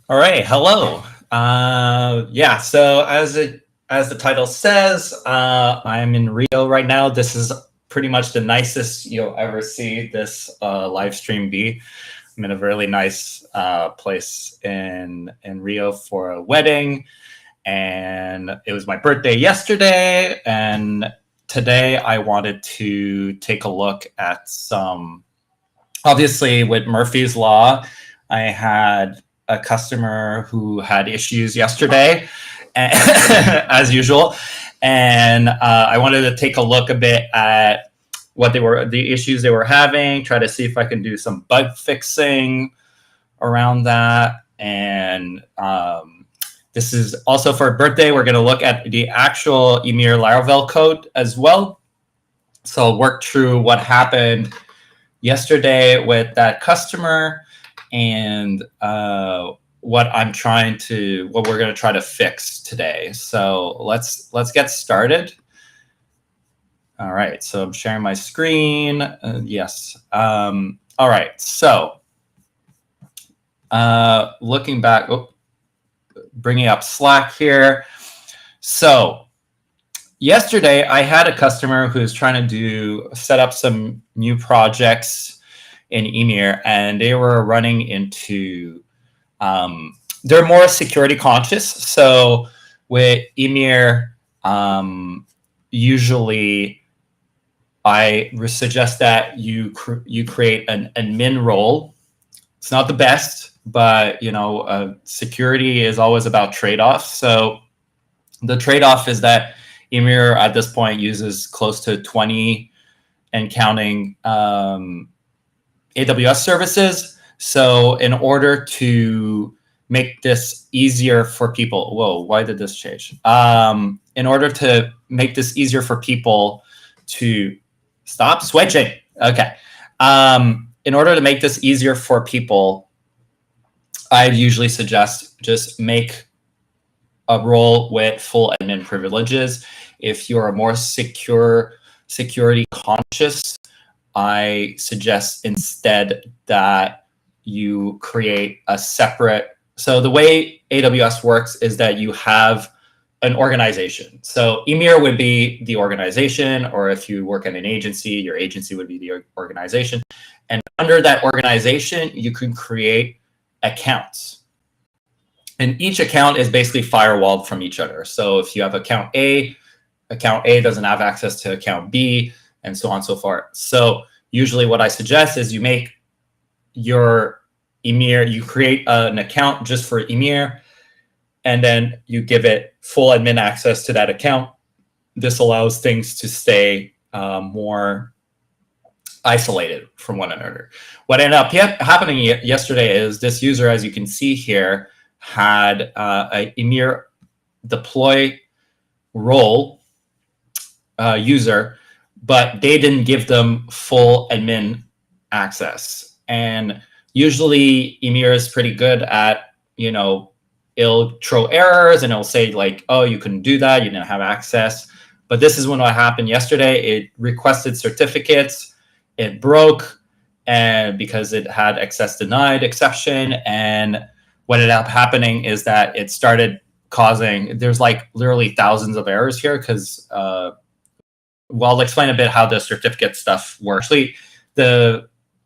All right, hello. Yeah, so as the title says, I'm in Rio right now. This is pretty much the nicest you'll ever see this live stream be. I'm in a really nice place in Rio for a wedding, and it was my birthday yesterday. And today I wanted to take a look at some. Obviously, with Murphy's Law, I had a customer who had issues yesterday, as usual, and I wanted to take a look a bit at the issues they were having, try to see if I can do some bug fixing around that, and this is also for a birthday. We're going to look at the actual Ymir Laravel code as well. So I'll work through what happened yesterday with that customer and what we're going to try to fix today. So let's get started. All right, so I'm sharing my screen. Yes. All right, so looking back, bringing up Slack here. So yesterday, I had a customer who's trying to set up some new projects in Ymir, and they were running into, they're more security conscious. So with Ymir, usually I suggest that you create an admin role. It's not the best, but security is always about trade-offs. So the trade-off is that Ymir at this point uses close to 20 and counting AWS services. So in order to make this easier for people, why did this change? In order to make this easier for people to stop switching. Okay. In order to make this easier for people, I usually suggest just make a role with full admin privileges. If you're a more security conscious, I suggest instead that you create a separate. So the way AWS works is that you have an organization. So Ymir would be the organization, or if you work at an agency, your agency would be the organization. And under that organization, you can create accounts. And each account is basically firewalled from each other. So if you have account A doesn't have access to account B, and so on and so forth. So usually what I suggest is you make your Ymir, you create an account just for Ymir, and then you give it full admin access to that account. This allows things to stay more isolated from one another. What ended up happening yesterday is this user, as you can see here, had a Ymir deploy role user, but they didn't give them full admin access. And usually Ymir is pretty good at, it'll throw errors and it'll say like, oh, you couldn't do that, you didn't have access. But this is what happened yesterday. It requested certificates, it broke, and because it had access denied exception. And what ended up happening is that it started causing, there's like literally thousands of errors here because, I'll explain a bit how the certificate stuff works. Actually,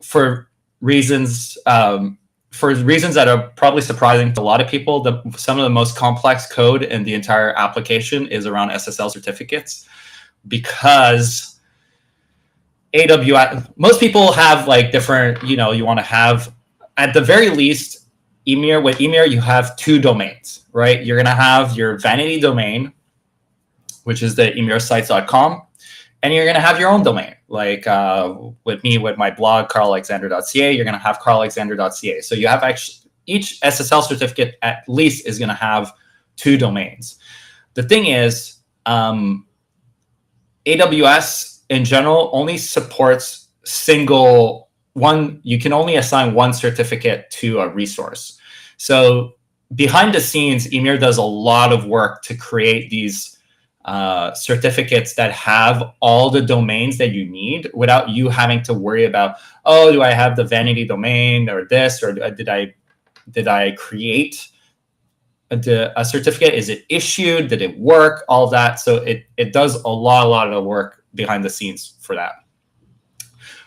for reasons that are probably surprising to a lot of people, some of the most complex code in the entire application is around SSL certificates, because AWS, most people have like different, you want to have, at the very least, with Ymir, you have two domains, right? You're going to have your vanity domain, which is the ymir-sites.com, and you're going to have your own domain. Like with me, with my blog, carlalexander.ca, you're going to have carlalexander.ca. So you have actually, each SSL certificate at least is going to have two domains. The thing is, AWS in general only supports you can only assign one certificate to a resource. So behind the scenes, Ymir does a lot of work to create these certificates that have all the domains that you need without you having to worry about, oh, do I have the vanity domain or this, or did I Did I create a certificate? Is it issued? Did it work? All of that. So it does a lot of the work behind the scenes for that.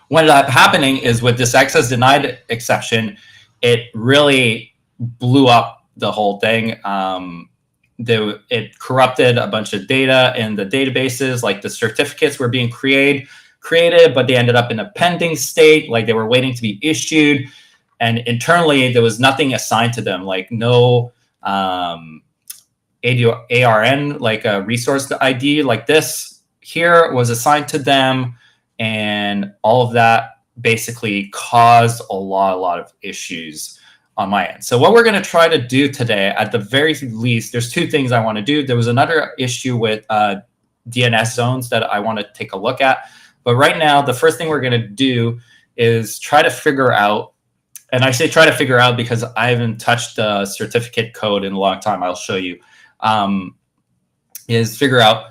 What ended up happening is with this access denied exception, it really blew up the whole thing. It corrupted a bunch of data in the databases, like the certificates were being created, but they ended up in a pending state, like they were waiting to be issued. And internally, there was nothing assigned to them, like no ARN, like a resource ID like this here was assigned to them. And all of that basically caused a lot of issues on my end. So what we're going to try to do today, at the very least, there's two things I want to do. There was another issue with DNS zones that I want to take a look at. But right now, the first thing we're going to do is try to figure out, and I say try to figure out because I haven't touched the certificate code in a long time. I'll show you, is figure out,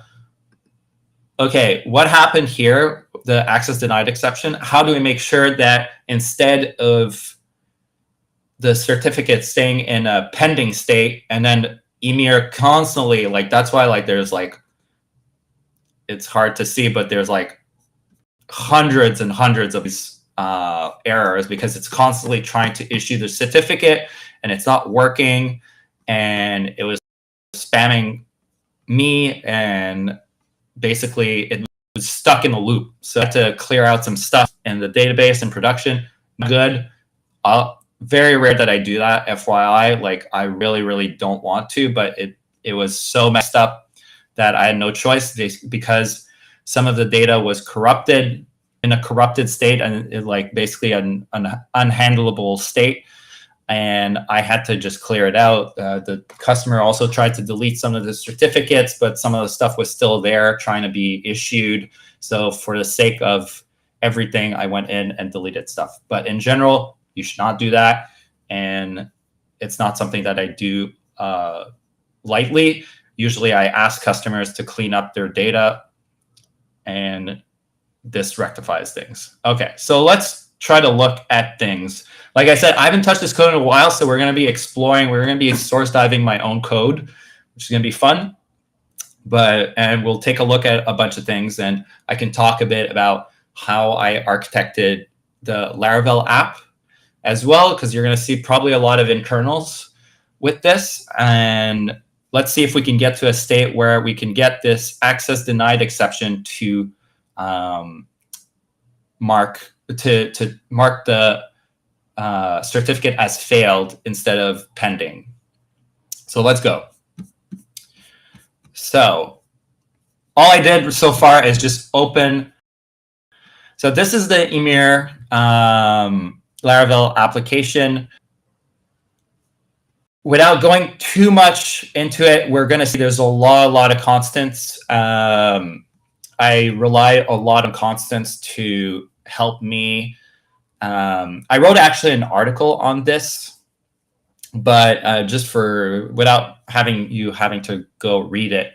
okay, what happened here, the access denied exception? How do we make sure that instead of the certificate staying in a pending state and then Ymir constantly, like, that's why, like, there's like, it's hard to see, but there's like hundreds and hundreds of these errors because it's constantly trying to issue the certificate and it's not working, and it was spamming me, and basically it was stuck in a loop. So I had to clear out some stuff in the database and production. Good. Very rare that I do that, FYI. Like, I really don't want to, but it was so messed up that I had no choice because some of the data was corrupted in a corrupted state, and it, like, basically an unhandleable state. And I had to just clear it out. The customer also tried to delete some of the certificates, but some of the stuff was still there trying to be issued. So for the sake of everything, I went in and deleted stuff. But in general, you should not do that. And it's not something that I do lightly. Usually I ask customers to clean up their data, and this rectifies things. Okay, so let's try to look at things. Like I said, I haven't touched this code in a while, so we're going to be exploring. We're going to be source diving my own code, which is going to be fun. And we'll take a look at a bunch of things, and I can talk a bit about how I architected the Laravel app as well, because you're going to see probably a lot of internals with this. And let's see if we can get to a state where we can get this access denied exception to mark the certificate as failed instead of pending. So let's go. So all I did so far is just open. So this is the Ymir Laravel application. Without going too much into it, we're going to see there's a lot of constants. I rely a lot on constants to help me. I wrote actually an article on this, but just without having to go read it,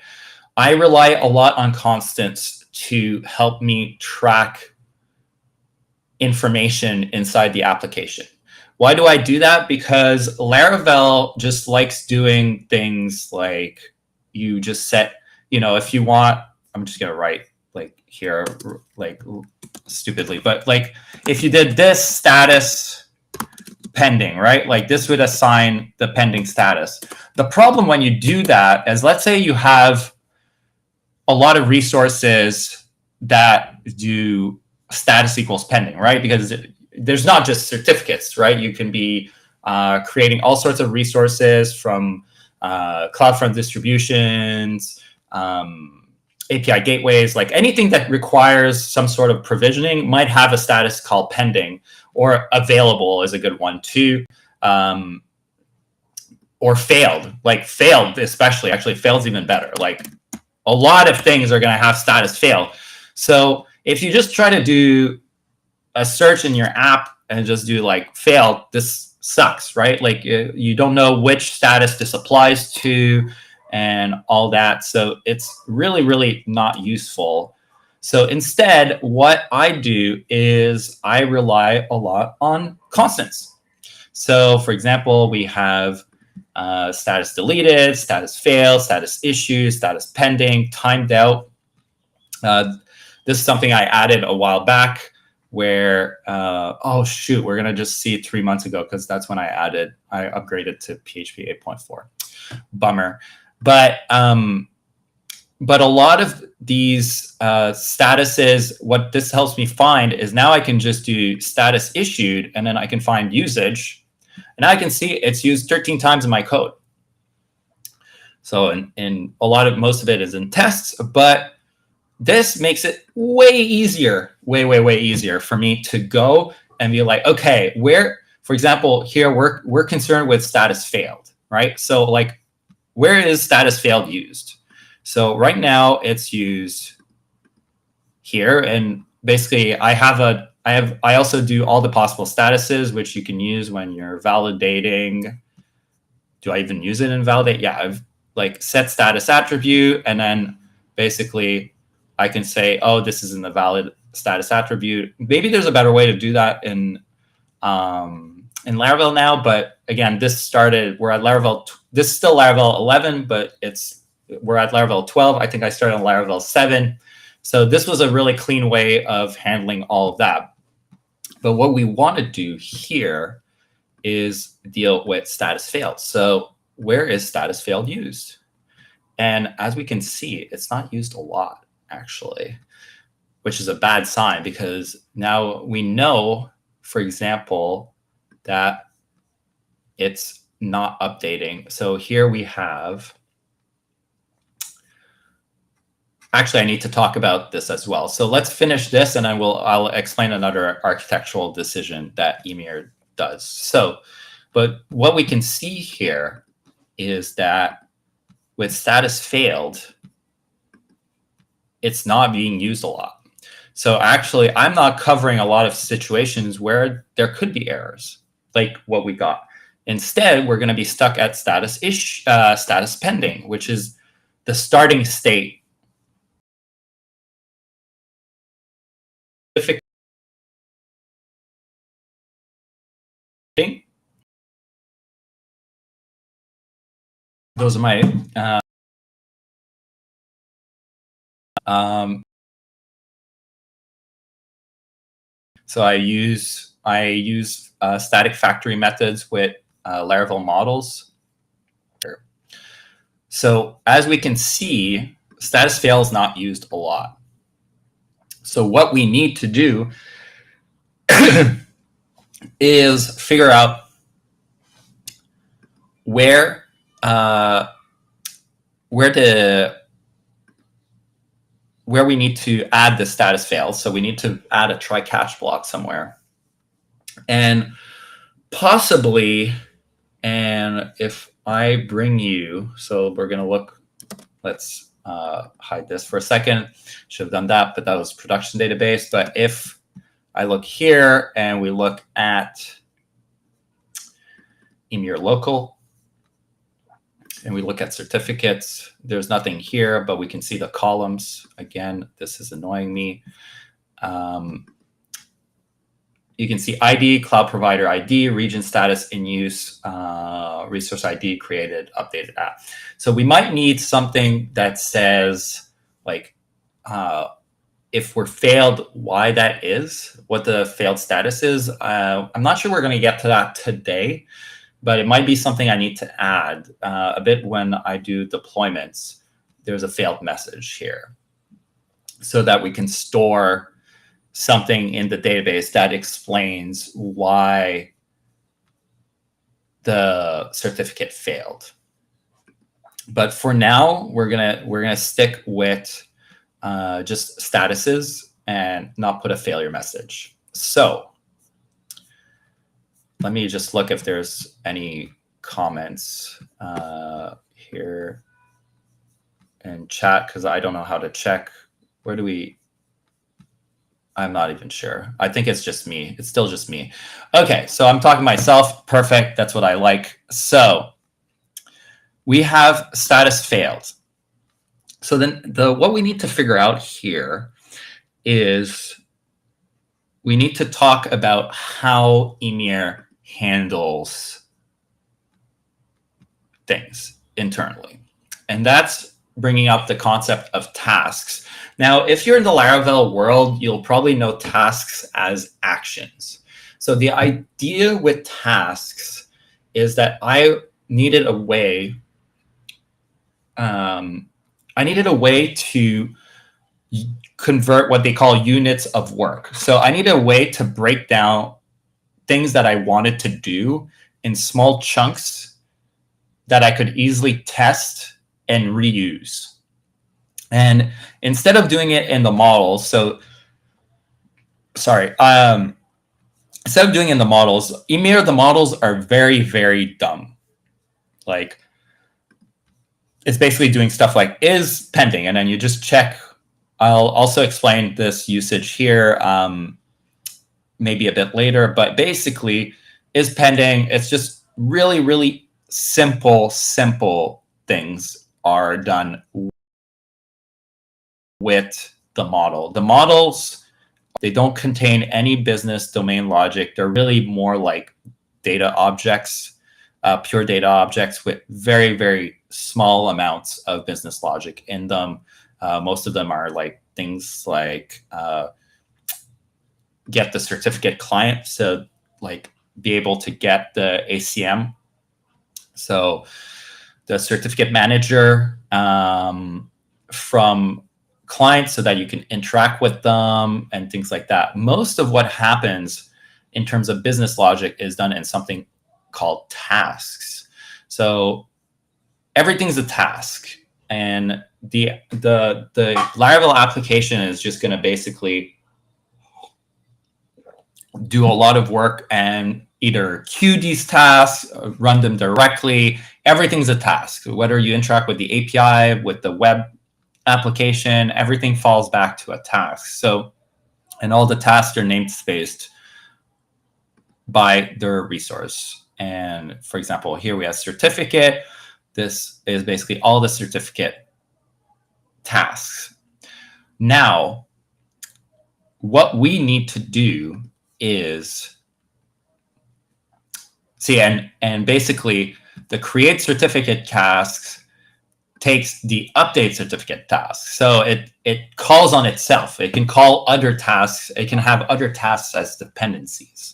I rely a lot on constants to help me track information inside the application. Why do I do that? Because Laravel just likes doing things like you just set, if you want, I'm just going to write like here, like stupidly, but like if you did this status pending, right? Like this would assign the pending status. The problem when you do that is, let's say you have a lot of resources that do status equals pending, right? Because there's not just certificates, right? You can be creating all sorts of resources from CloudFront distributions, API gateways, like anything that requires some sort of provisioning might have a status called pending, or available is a good one too. Or failed, like failed especially. Actually, failed's even better. Like a lot of things are going to have status fail. So if you just try to do a search in your app and just do like failed, this sucks, right? Like you don't know which status this applies to and all that. So it's really not useful. So instead, what I do is I rely a lot on constants. So for example, we have status deleted, status failed, status issued, status pending, timed out. This is something I added a while back where, oh shoot, we're gonna just see it 3 months ago because that's when I upgraded to PHP 8.4. Bummer. But a lot of these statuses, what this helps me find is now I can just do status issued, and then I can find usage, and I can see it's used 13 times in my code. So in most of it is in tests, but this makes it way easier, way easier for me to go and be like, okay, where, for example, here we're concerned with status failed, right? So like, where is status failed used? So right now it's used here, and basically I also do all the possible statuses which you can use when you're validating. Do I even use it in validate? Yeah, I've like set status attribute, and then basically I can say, oh, this is in the valid status attribute. Maybe there's a better way to do that in Laravel now, but again, we're at Laravel. This is still Laravel 11, but we're at Laravel 12. I think I started on Laravel 7. So this was a really clean way of handling all of that. But what we want to do here is deal with status failed. So where is status failed used? And as we can see, it's not used a lot, actually, which is a bad sign because now we know, for example, that it's not updating. So here we have, actually, I need to talk about this as well. So let's finish this, and then I'll explain another architectural decision that Ymir does. So, but what we can see here is that with status failed, it's not being used a lot. So actually, I'm not covering a lot of situations where there could be errors, like what we got. Instead, we're going to be stuck at status pending, which is the starting state. Those are my so I use static factory methods with Laravel models. So as we can see, status fail is not used a lot. So what we need to do is figure out where we need to add the status fail. So we need to add a try catch block somewhere, and possibly, and if I bring you, so we're going to look, let's hide this for a second. Should have done that, but that was production database. But if I look here and we look at Ymir local, and we look at certificates, there's nothing here, but we can see the columns. Again, this is annoying me. You can see ID, cloud provider ID, region status in use, resource ID, created, updated app. So we might need something that says, like, if we're failed, why that is, what the failed status is. I'm not sure we're going to get to that today, but it might be something I need to add a bit when I do deployments. There's a failed message here so that we can store something in the database that explains why the certificate failed. But for now, we're gonna stick with just statuses and not put a failure message. So let me just look if there's any comments here in chat, because I don't know how to check. Where do we? I'm not even sure. I think it's just me. It's still just me. Okay, so I'm talking to myself. Perfect. That's what I like. So we have status failed. So then what we need to figure out here is we need to talk about how Ymir handles things internally. And that's bringing up the concept of tasks. Now, if you're in the Laravel world, you'll probably know tasks as actions. So the idea with tasks is that I needed a way to convert what they call units of work. So I need a way to break down things that I wanted to do in small chunks that I could easily test and reuse. And instead of doing it in the models, instead of doing it in the models, Ymir, the models are very, very dumb. Like, it's basically doing stuff like is pending, and then you just check. I'll also explain this usage here maybe a bit later, but basically is pending. It's just really, really simple things are done with the model. The models, they don't contain any business domain logic. They're really more like data objects, pure data objects with very, very small amounts of business logic in them. Most of them are like things like get the certificate client, so like be able to get the ACM, so the certificate manager from clients, so that you can interact with them and things like that. Most of what happens in terms of business logic is done in something called tasks. So everything's a task, and the Laravel application is just going to basically do a lot of work and either queue these tasks, run them directly. Everything's a task. Whether you interact with the API, with the web application, everything falls back to a task. So, and all the tasks are namespaced by their resource. And for example, here we have certificate. This is basically all the certificate tasks. Now, what we need to do is see, and basically the create certificate tasks takes the update certificate task. So it calls on itself. It can call other tasks. It can have other tasks as dependencies.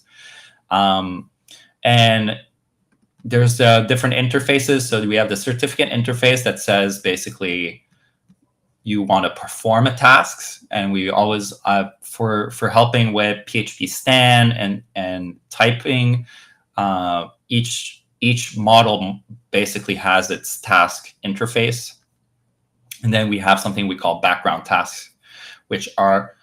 And there's different interfaces. So we have the certificate interface that says basically you want to perform a task, and we always for helping with PHP stan and typing, each model basically has its task interface. And then we have something we call background tasks, which are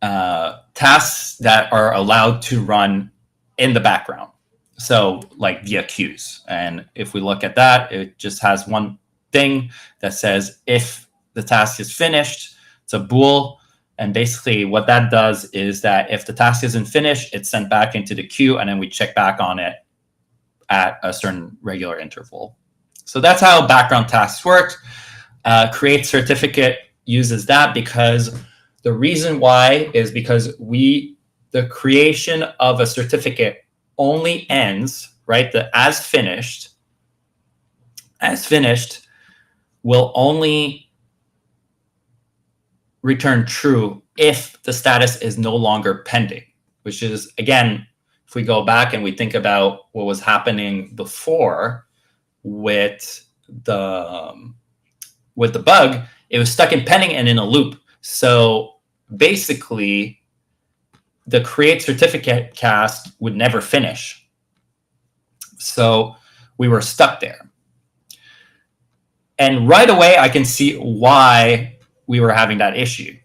tasks that are allowed to run in the background. So like via queues. And if we look at that, it just has one thing that says if the task is finished. It's a bool. And basically what that does is that if the task isn't finished, it's sent back into the queue, and then we check back on it at a certain regular interval. So that's how background tasks work. Create certificate uses that because the reason why is because the creation of a certificate only ends, right? The as finished will only return true if the status is no longer pending, which is, again, if we go back and we think about what was happening before with the bug, it was stuck in pending and in a loop. So basically, the create certificate cast would never finish. So we were stuck there. And right away, I can see why we were having that issue,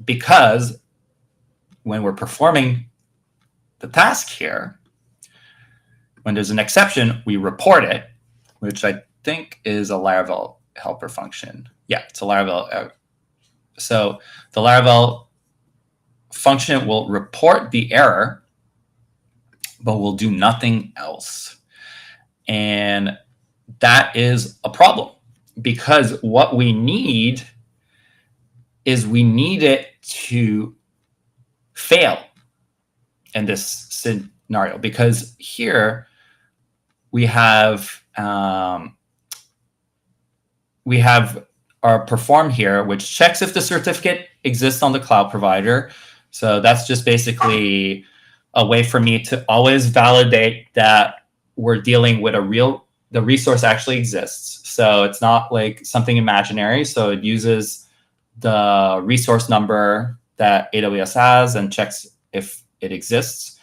because when we're performing the task here, when there's an exception, we report it, which I think is a Laravel helper function. Yeah, it's a Laravel. So the Laravel function will report the error, but will do nothing else. And that is a problem, because what we need is we need it to fail in this scenario, because here we have our perform here, which checks if the certificate exists on the cloud provider. So that's just basically a way for me to always validate that we're dealing with the resource actually exists. So it's not like something imaginary. So it uses the resource number that AWS has and checks if it exists.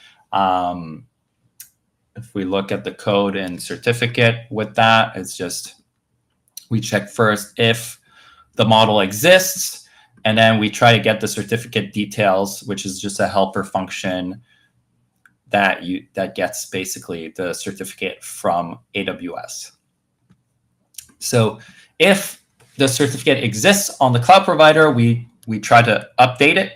If we look at the code and certificate with that, it's just, we check first if the model exists, and then we try to get the certificate details, which is just a helper function that gets basically the certificate from AWS. So if the certificate exists on the cloud provider, we try to update it.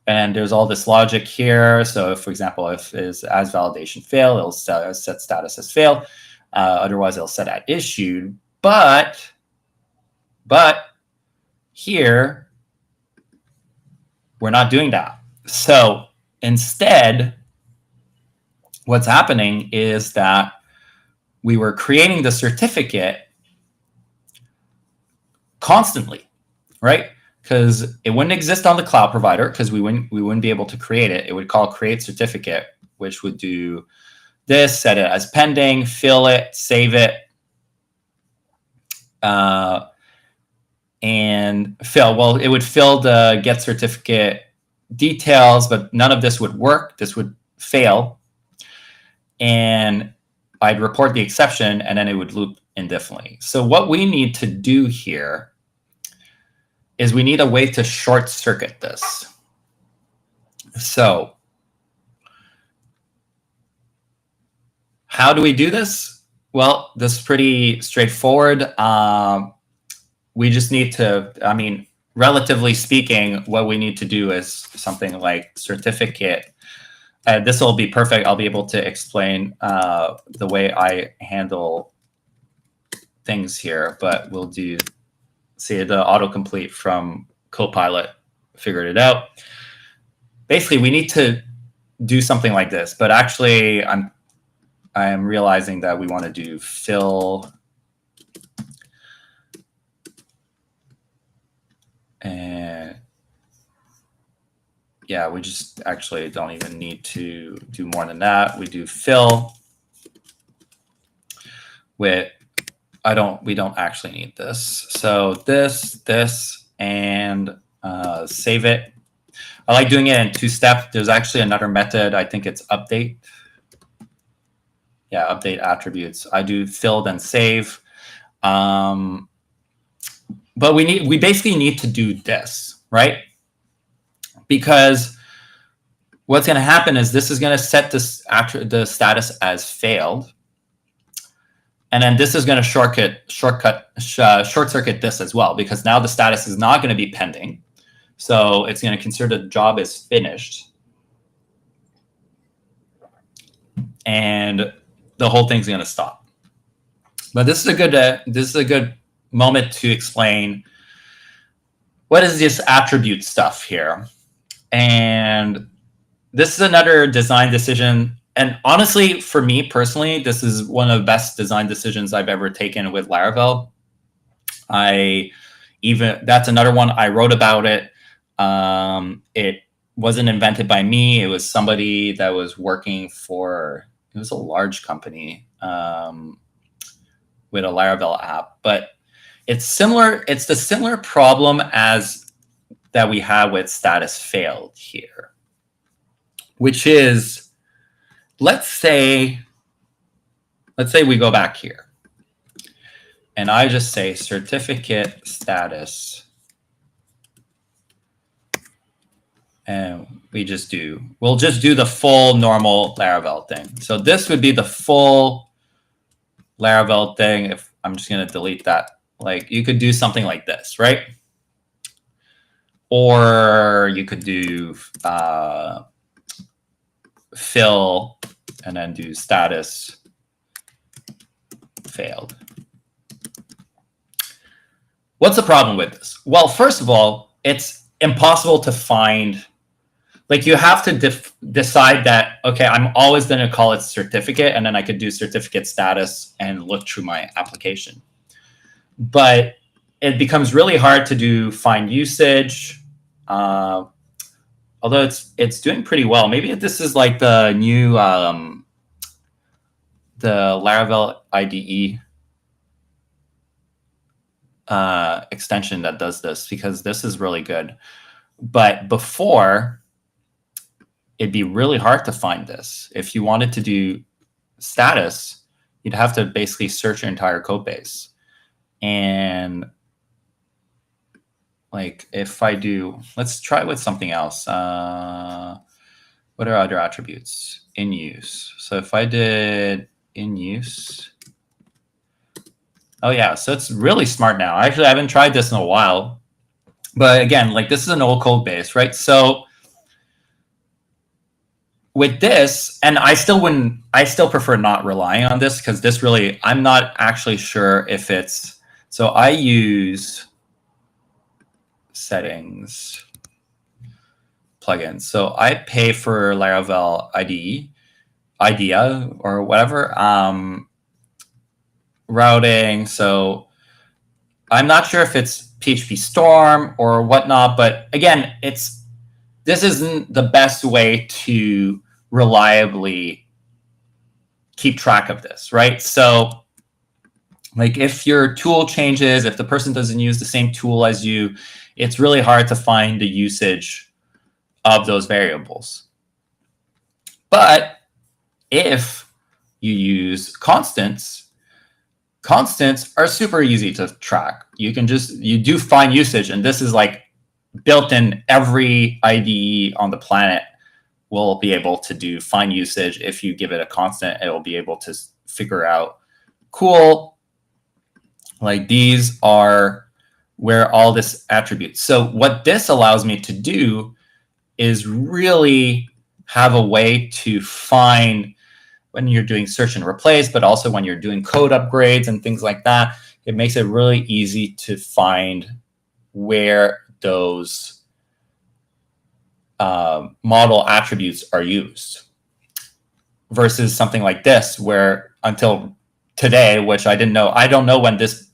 And there's all this logic here. So if, for example, if is as validation fail, it'll set status as fail. Otherwise, it'll set at issued. But here, we're not doing that. So instead, what's happening is that we were creating the certificate constantly, right? Because it wouldn't exist on the cloud provider, because we wouldn't be able to create it. It would call create certificate, which would do this, set it as pending, fill it, save it, and fill. Well, it would fill the get certificate details, but none of this would work. This would fail. And I'd report the exception, and then it would loop indefinitely. So what we need to do here is we need a way to short circuit this. So how do we do this? Well, this is pretty straightforward. We just need to, I mean, relatively speaking, what we need to do is something like certificate. This will be perfect. I'll be able to explain the way I handle things here, but we'll do, see, the autocomplete from Copilot figured it out. Basically, we need to do something like this, but actually I am realizing that we want to do fill and yeah, we just actually don't even need to do more than that. We do fill with, we don't actually need this. So this, and save it. I like doing it in 2-step. There's actually another method. I think it's update. Yeah, update attributes. I do fill then save. But we basically need to do this, right? Because what's going to happen is this is going to set the status as failed. And then this is going to short circuit this as well, because now the status is not going to be pending. So it's going to consider the job is finished. And the whole thing's going to stop. But this is a good moment to explain what is this attribute stuff here. And this is another design decision. And honestly, for me personally, this is one of the best design decisions I've ever taken with Laravel. That's another one. I wrote about it. It wasn't invented by me. It was somebody that was working for, it was a large company with a Laravel app. But it's similar. It's the similar problem as that we have with status failed here, which is, let's say we go back here and I just say certificate status, and we'll just do the full normal Laravel thing. So this would be the full Laravel thing. If I'm just going to delete that, like you could do something like this, right? Or you could do fill and then do status failed. What's the problem with this? Well, first of all, it's impossible to find like you have to decide that, okay, I'm always going to call it certificate, and then I could do certificate status and look through my application. But it becomes really hard to do find usage, although it's doing pretty well. Maybe this is like the new the Laravel IDE extension that does this, because this is really good. But before, it'd be really hard to find this. If you wanted to do status, you'd have to basically search your entire code base. And like if I do, let's try with something else. What are other attributes? In use. So if I did in use, oh yeah, so it's really smart now. Actually, I haven't tried this in a while. But again, like this is an old code base, right? So with this, and I still prefer not relying on this, because this really, I'm not actually sure if it's, so I use settings plugins. So I pay for Laravel IDEA or whatever, routing. So I'm not sure if it's PHP Storm or whatnot, but again, this isn't the best way to reliably keep track of this, right? So like if your tool changes, if the person doesn't use the same tool as you, it's really hard to find the usage of those variables. But if you use constants are super easy to track. You do find usage, and this is like built in. Every IDE on the planet will be able to do find usage. If you give it a constant, it will be able to figure out, cool, like these are where all this attributes. So what this allows me to do is really have a way to find, when you're doing search and replace, but also when you're doing code upgrades and things like that, it makes it really easy to find where those model attributes are used. Versus something like this, where until today, which I didn't know, I don't know when this,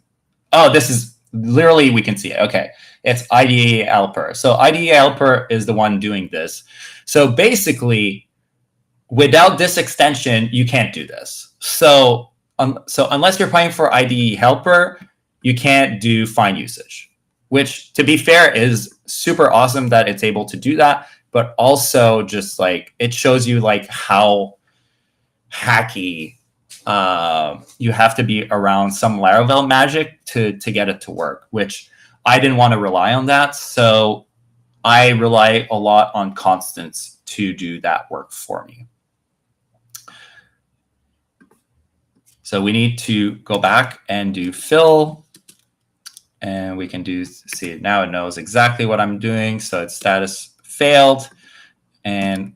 this is literally, we can see it. Okay, it's IDE helper. So IDE helper is the one doing this. So basically, without this extension, you can't do this. So unless you're paying for IDE helper, you can't do find usage, which, to be fair, is super awesome that it's able to do that. But also just like it shows you like how hacky you have to be around some Laravel magic to get it to work, which I didn't want to rely on that. So I rely a lot on constants to do that work for me. So we need to go back and do fill, and we can see now it knows exactly what I'm doing. So it's status failed and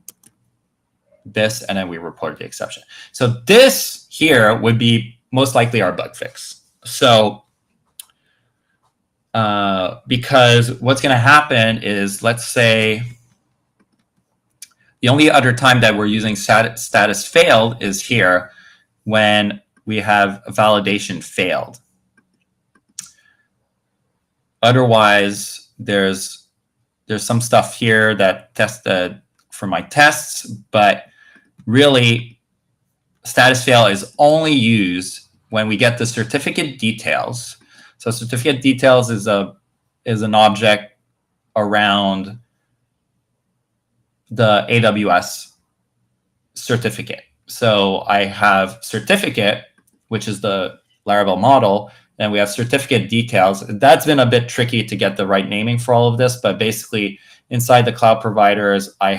this, and then we report the exception. So this here would be most likely our bug fix. So because what's going to happen is, let's say the only other time that we're using status failed is here when we have validation failed. Otherwise, there's some stuff here that tested for my tests, but really status fail is only used when we get the certificate details. So certificate details is an object around the AWS certificate. So I have certificate, which is the Laravel model, and we have certificate details. That's been a bit tricky to get the right naming for all of this, but basically inside the cloud providers, I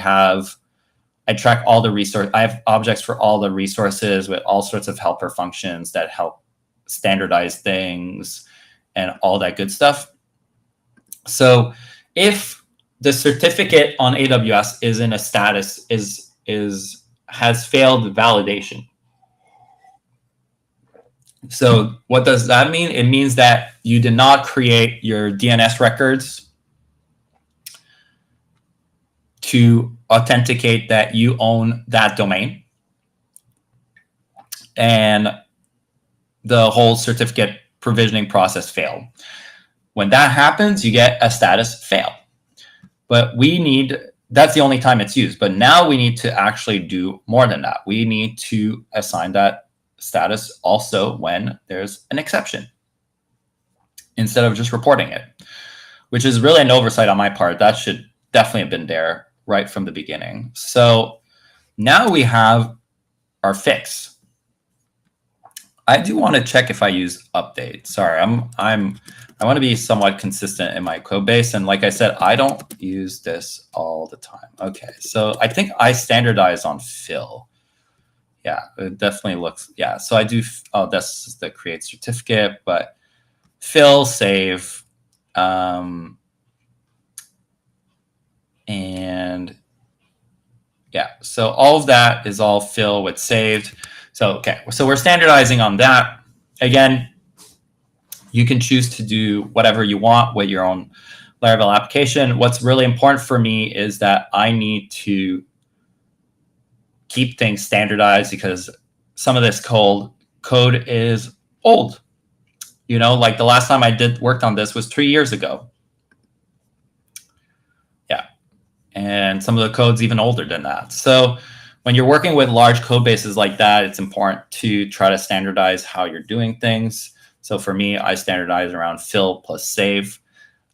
track all the resources. I have objects for all the resources with all sorts of helper functions that help standardize things and all that good stuff. So if the certificate on AWS is in a status has failed validation. So what does that mean? It means that you did not create your DNS records to authenticate that you own that domain, and the whole certificate provisioning process failed. When that happens, you get a status fail. But that's the only time it's used. But now we need to actually do more than that. We need to assign that status also when there's an exception, instead of just reporting it, which is really an oversight on my part. That should definitely have been there right from the beginning. So now we have our fix. I do want to check if I use update. Sorry, I want to be somewhat consistent in my code base. And like I said, I don't use this all the time. Okay, so I think I standardize on fill. Yeah, it definitely looks, yeah. So I do, oh, that's the create certificate, but fill, save, and yeah, so all of that is all fill with saved. So, okay, so we're standardizing on that. Again, you can choose to do whatever you want with your own Laravel application. What's really important for me is that I need to keep things standardized, because some of this code is old. You know, like the last time I worked on this was 3 years ago. Yeah, and some of the code's even older than that. So when you're working with large code bases like that, it's important to try to standardize how you're doing things. So for me, I standardize around fill plus save.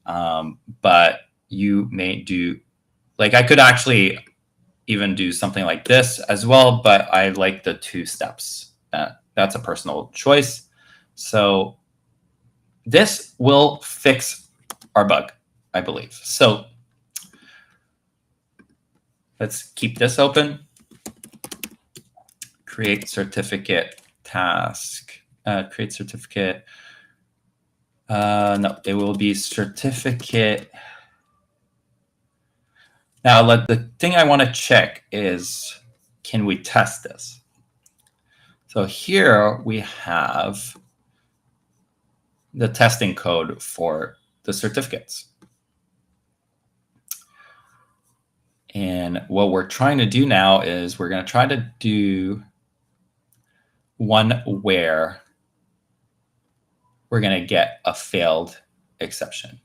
But you may do, like, I could actually even do something like this as well, but I like the 2 steps. That's a personal choice. So this will fix our bug, I believe. So let's keep this open. Create certificate task. Create certificate. No, it will be certificate. Now, the thing I want to check is, can we test this? So here we have the testing code for the certificates. And what we're trying to do now is we're going to try to do one where we're going to get a failed exception.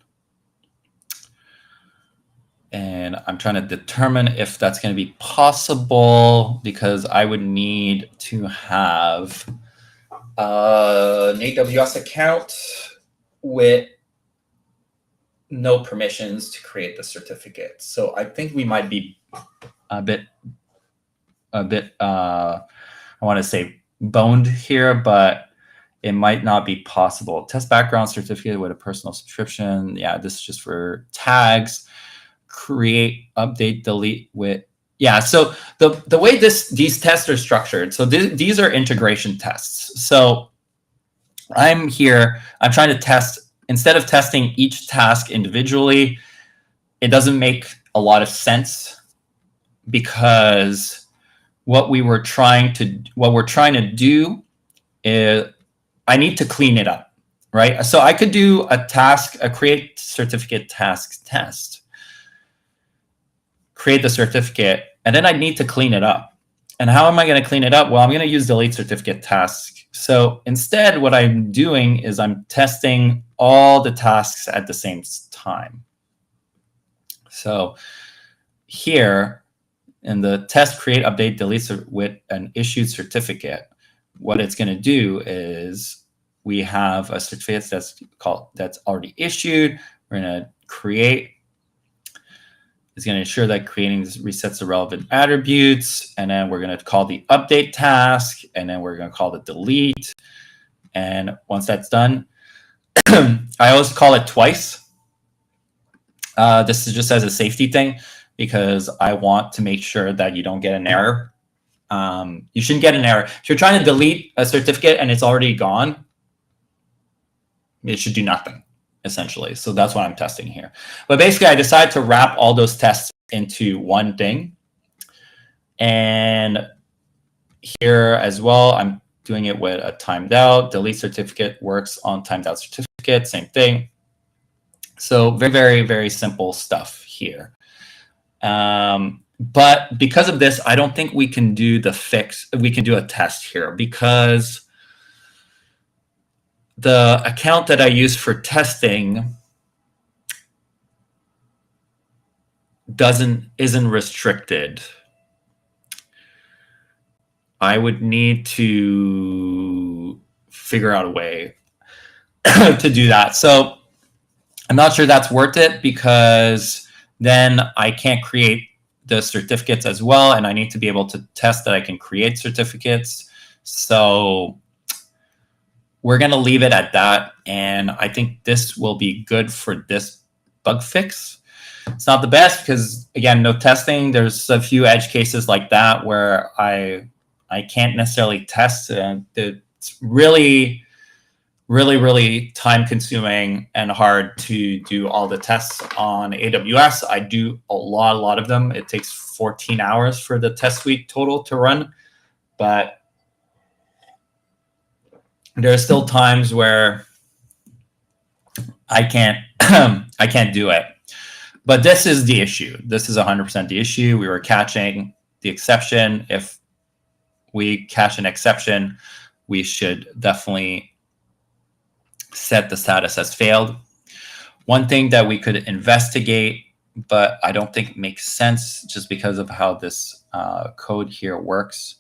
And I'm trying to determine if that's going to be possible, because I would need to have an AWS account with no permissions to create the certificate. So I think we might be a bit, I want to say boned here, but it might not be possible. Test background certificate with a personal subscription. Yeah, this is just for tags. Create, update, delete with, yeah. So the way these tests are structured, so these are integration tests. So I'm trying to test, instead of testing each task individually, it doesn't make a lot of sense, because what we're trying to do is I need to clean it up, right? So I could do a create certificate task test, create the certificate, and then I need to clean it up. And how am I going to clean it up? Well, I'm going to use delete certificate task. So instead, what I'm doing is I'm testing all the tasks at the same time. So here in the test create, update, delete with an issued certificate, what it's going to do is we have a certificate that's already issued. We're going to create. It's going to ensure that creating resets the relevant attributes. And then we're going to call the update task. And then we're going to call the delete. And once that's done, I always call it twice. This is just as a safety thing, because I want to make sure that you don't get an error. You shouldn't get an error. If you're trying to delete a certificate and it's already gone, it should do nothing, essentially. So that's what I'm testing here. But basically, I decided to wrap all those tests into one thing. And here as well, I'm doing it with a timed out. Delete certificate works on timed out certificate, same thing. So very, very, very simple stuff here. But because of this, I don't think we can do the fix. We can do a test here because the account that I use for testing isn't restricted. I would need to figure out a way to do that. So I'm not sure that's worth it because then I can't create the certificates as well, and I need to be able to test that I can create certificates. So we're going to leave it at that, and I think this will be good for this bug fix. It's not the best because, again, no testing. There's a few edge cases like that where I can't necessarily test, and it's really time consuming and hard to do all the tests on AWS. I do a lot of them. It takes 14 hours for the test suite total to run, but there are still times where I can't I can't do it. But this is the issue. This is 100% the issue. We were catching the exception. If we catch an exception, we should definitely set the status as failed. One thing that we could investigate, but I don't think it makes sense just because of how this code here works,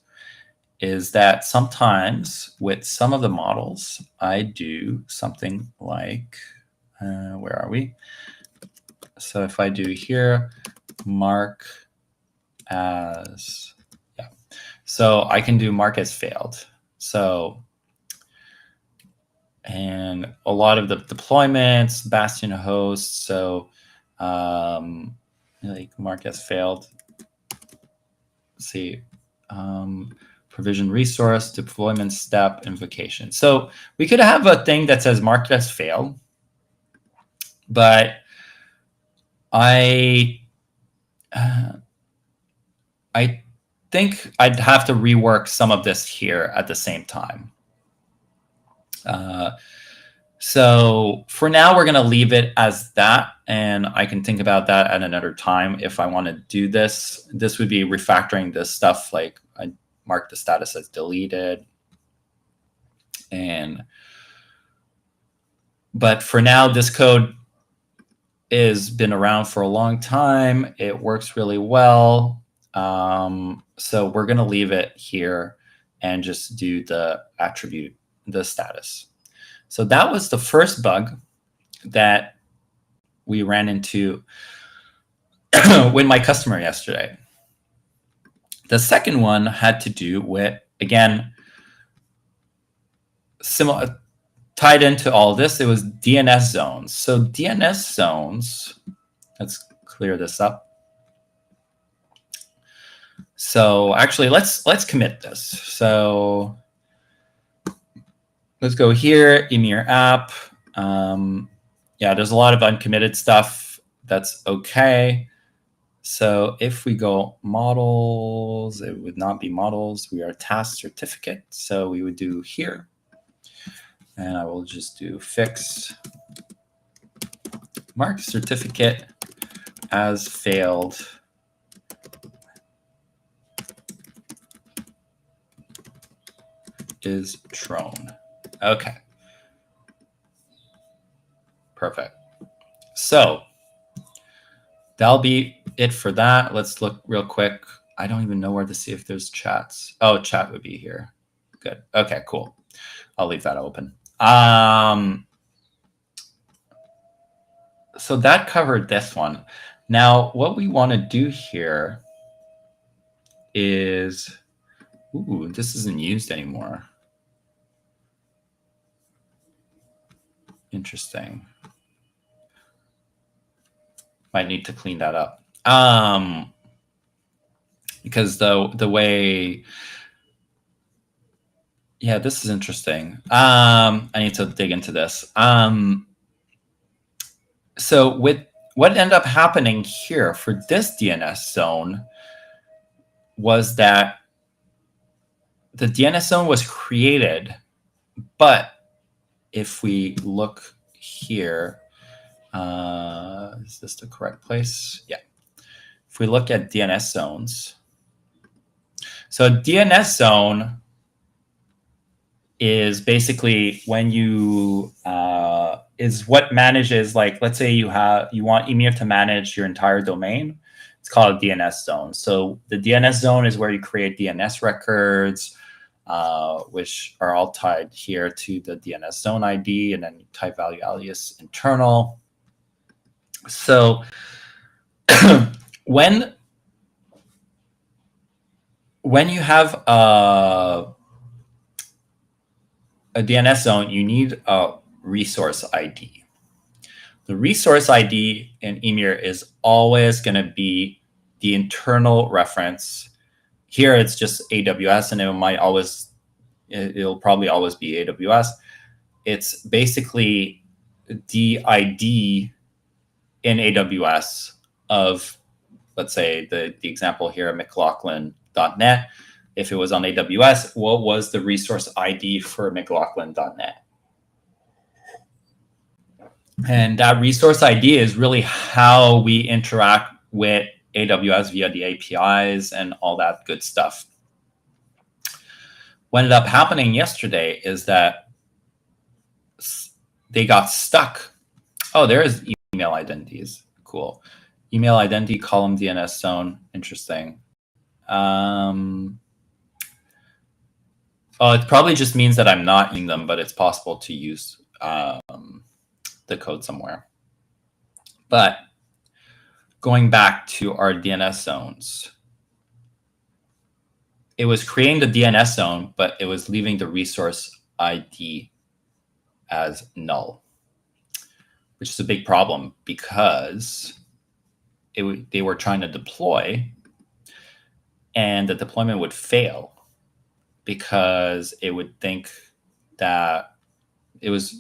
is that sometimes with some of the models, I do something like, where are we? So if I do here, mark as, yeah. So I can do mark as failed. So, and a lot of the deployments, Bastion hosts, so like mark as failed. Let's see, provision resource, deployment step, invocation. So we could have a thing that says marked as failed, but I think I'd have to rework some of this here at the same time. So for now, we're going to leave it as that, and I can think about that at another time if I want to do this. This would be refactoring this stuff, like I mark the status as deleted. But for now, this code has been around for a long time. It works really well. So we're going to leave it here and just do the attribute, the status. So that was the first bug that we ran into with my customer yesterday. The second one had to do with, again, similar, tied into all of this, it was DNS zones. So DNS zones, let's clear this up. So actually, let's commit this. So let's go here, Ymir app. Yeah, there's a lot of uncommitted stuff. That's okay. So if we go models, it would not be models. We are task certificate. So we would do here. And I will just do fix mark certificate as failed. Is thrown. Okay. Perfect. So that'll be it for that. Let's look real quick. I don't even know where to see if there's chats. Oh, chat would be here. Good. Okay, cool. I'll leave that open. So that covered this one. Now, what we want to do here is, ooh, this isn't used anymore. Interesting. Might need to clean that up. Because the way, yeah, this is interesting. I need to dig into this. So with what ended up happening here for this DNS zone was that the DNS zone was created, but if we look here, is this the correct place? Yeah. if we look at DNS zones, so DNS zone is basically when you is what manages, like, let's say you want Ymir to manage your entire domain. It's called a DNS zone. So the DNS zone is where you create DNS records, which are all tied here to the DNS zone ID, and then you type value alias internal. So when you have a DNS zone, you need a resource ID. The resource ID in Ymir is always going to be the internal reference. Here it's just AWS, and it'll probably always be AWS. It's basically the ID in AWS of, let's say, the example here, McLaughlin.net. If it was on AWS, what was the resource ID for McLaughlin.net? And that resource ID is really how we interact with AWS via the APIs and all that good stuff. What ended up happening yesterday is that they got stuck. Oh, there's email identities. Cool. Email identity column DNS zone. Interesting. It probably just means that I'm not using them, but it's possible to use the code somewhere. But going back to our DNS zones, it was creating the DNS zone, but it was leaving the resource ID as null, which is a big problem because they were trying to deploy, and the deployment would fail because it would think that it was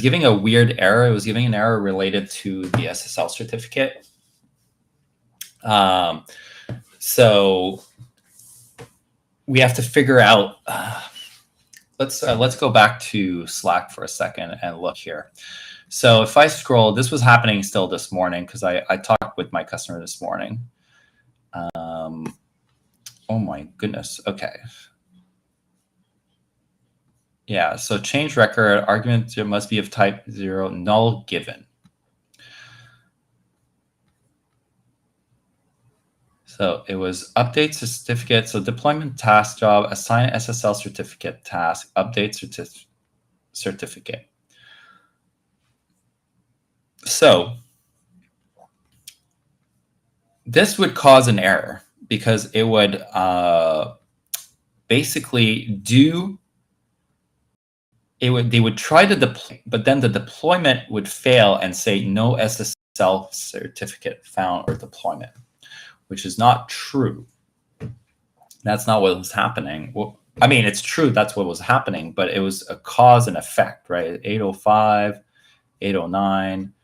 giving a weird error. It was giving an error related to the SSL certificate. So we have to figure out. Let's go back to Slack for a second and look here. So if I scroll, this was happening still this morning because I talked with my customer this morning. Oh my goodness. Okay. Yeah, so change record, argument must be of type 0, null given. So it was update certificate. So deployment task job, assign SSL certificate task, update certificate. So this would cause an error because it would basically do. They would try to deploy, but then the deployment would fail and say no SSL certificate found or deployment, which is not true. That's not what was happening. Well, I mean, it's true that's what was happening, but it was a cause and effect, right? 805, 809.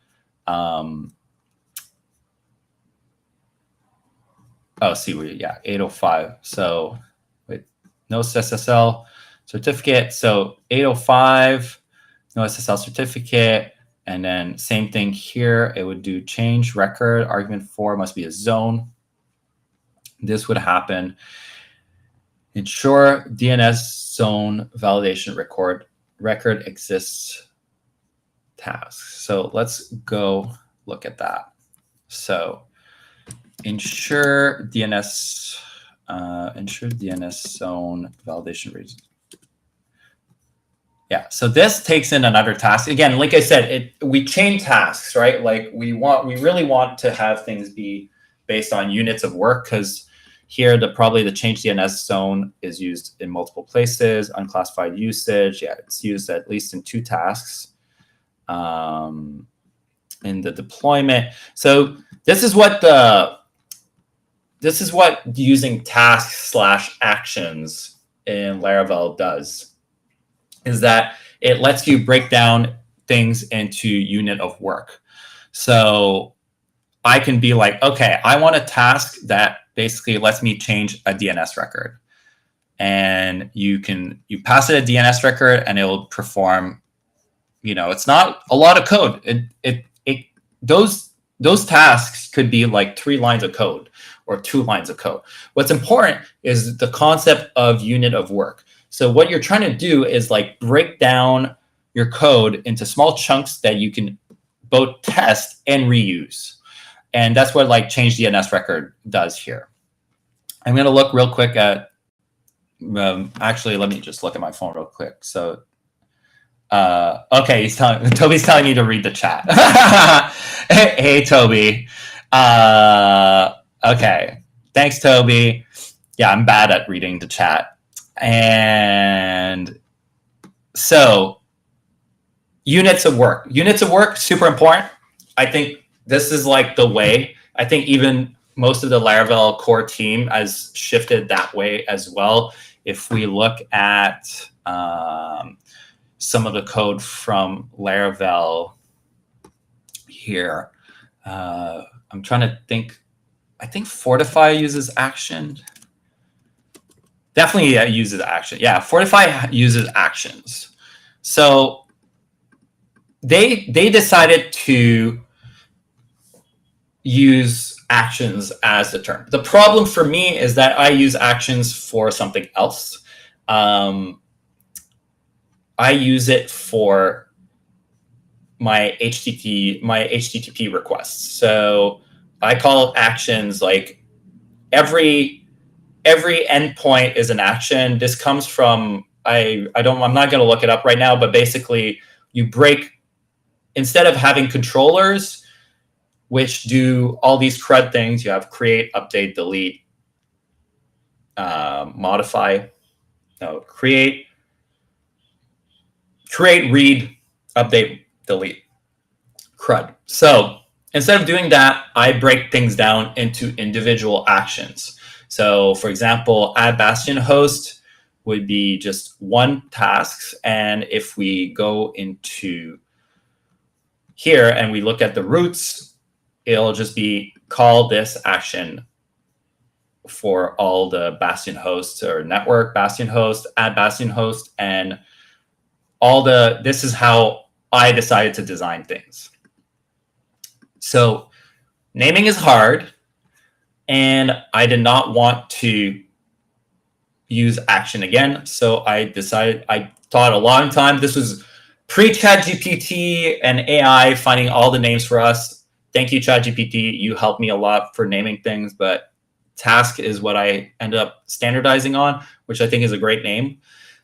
Yeah, 805. So wait, no SSL certificate. So 805, no SSL certificate. And then same thing here. It would do change record. Argument 4 must be a zone. This would happen. Ensure DNS zone validation record exists tasks. So let's go look at that. So ensure DNS zone validation reason. Yeah, so this takes in another task. Again, like I said, we chain tasks, right? Like we really want to have things be based on units of work, because here probably the change DNS zone is used in multiple places. Unclassified usage, yeah, it's used at least in 2 tasks. In the deployment, so this is what using tasks/actions in Laravel does. Is that it lets you break down things into unit of work. So I can be like, okay, I want a task that basically lets me change a DNS record. And you pass it a DNS record and it will perform, it's not a lot of code. Those those tasks could be like 3 lines of code or 2 lines of code. What's important is the concept of unit of work. So what you're trying to do is like break down your code into small chunks that you can both test and reuse. And that's what like change DNS record does here. I'm going to look real quick at, actually, let me just look at my phone real quick. So, okay, Toby's telling me to read the chat. Hey, Toby. Okay, thanks, Toby. Yeah, I'm bad at reading the chat. And so, units of work, super important. I think this is like the way. I think even most of the Laravel core team has shifted that way as well. If we look at some of the code from Laravel here, I'm trying to think. I think Fortify uses action. Definitely uses action. Yeah, Fortify uses actions. So they decided to use actions as the term. The problem for me is that I use actions for something else. I use it for my HTTP requests. So I call actions like every endpoint is an action. This comes from I'm not going to look it up right now, but basically you break, instead of having controllers which do all these CRUD things, you have create, update, delete, modify, no, create, read, update, delete, CRUD. So instead of doing that, I break things down into individual actions. So for example, add bastion host would be just one task. And if we go into here and we look at the roots, it'll just be call this action for all the bastion hosts or network bastion host, add bastion host, and this is how I decided to design things. So naming is hard, and I did not want to use action again. So I thought a long time, this was pre-ChatGPT and AI finding all the names for us. Thank you, ChatGPT. You helped me a lot for naming things, but task is what I ended up standardizing on, which I think is a great name,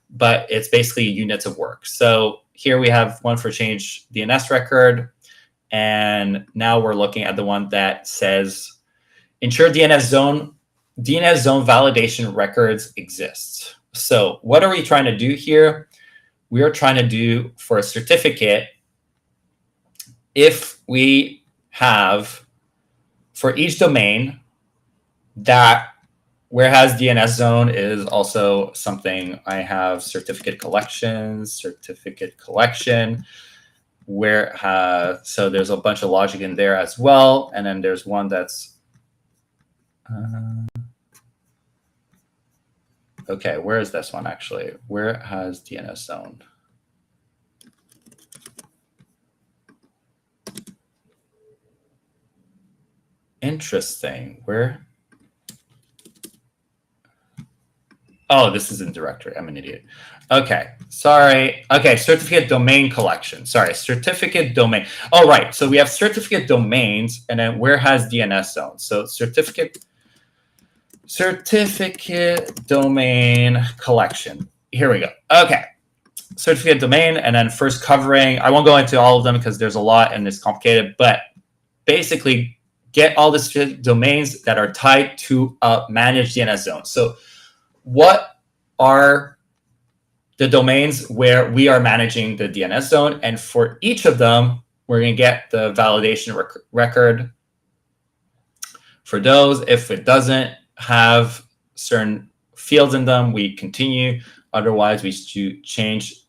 but it's basically units of work. So here we have one for change DNS record. And now we're looking at the one that says ensure DNS zone validation records exist. So what are we trying to do here? We are trying to do for a certificate, if we have for each domain that whereas DNS zone is also something I have certificate collection, so there's a bunch of logic in there as well. And then there's one that's, okay, where is this one actually? Where has DNS zone? Interesting. Where? Oh, this is in directory. I'm an idiot. Okay, sorry. Okay, certificate domain collection. Sorry, certificate domain. Oh, right. So we have certificate domains, and then where has DNS zone? So certificate domain collection. Here we go. Okay, certificate domain, and then first covering. I won't go into all of them because there's a lot and it's complicated, but basically get all the domains that are tied to a managed DNS zone. So what are the domains where we are managing the DNS zone? And for each of them, we're going to get the validation record for those. If it doesn't have certain fields in them, we continue. Otherwise, we change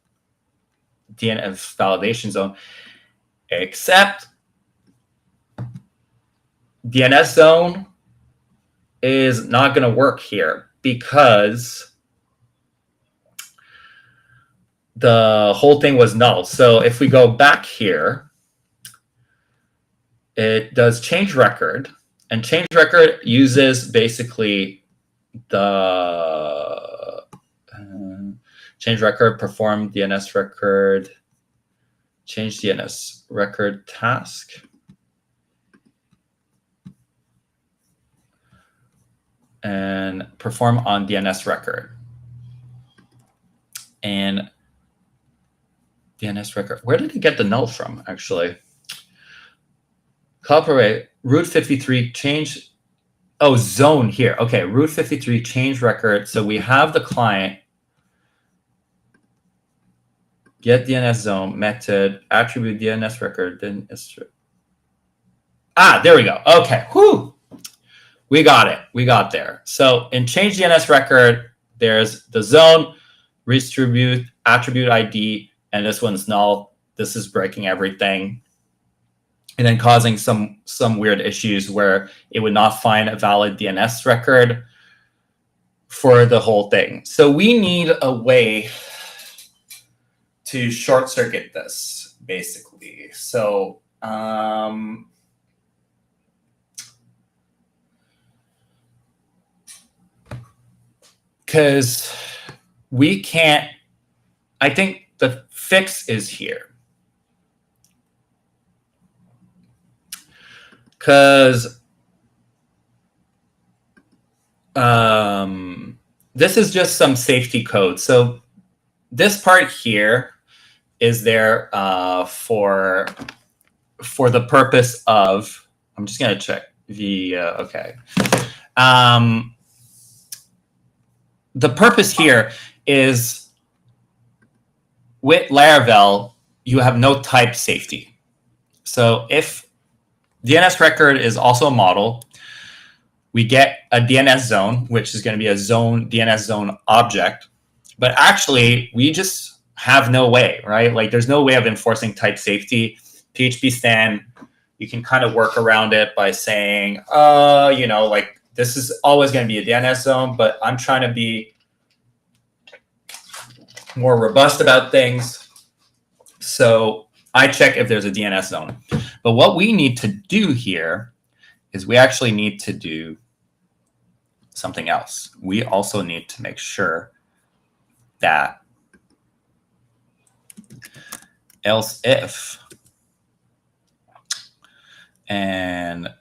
DNS validation zone, except DNS zone is not going to work here because the whole thing was null. So if we go back here, it does change record, and change record uses basically the change record, perform DNS record, change DNS record task. And perform on DNS record. And DNS record, where did it get the null from, actually? Cooperate, root 53, change, oh, zone here. Okay, root 53, change record. So we have the client, get DNS zone, method, attribute DNS record, then there we go. Okay, whew. We got it. We got there. So in change DNS record, there's the zone, redistribute, attribute ID, and this one's null. This is breaking everything. And then causing some weird issues where it would not find a valid DNS record for the whole thing. So we need a way to short circuit this, basically. So because we can't, I think the fix is here. Because this is just some safety code. So this part here is there for the purpose of, I'm just going to check the, okay. The purpose here is with Laravel, you have no type safety. So if DNS record is also a model, we get a DNS zone, which is going to be a zone DNS zone object. But actually, we just have no way, right? Like there's no way of enforcing type safety. PHP stan, you can kind of work around it by saying, like this is always going to be a DNS zone, but I'm trying to be more robust about things. So I check if there's a DNS zone. But what we need to do here is we actually need to do something else. We also need to make sure that else if, and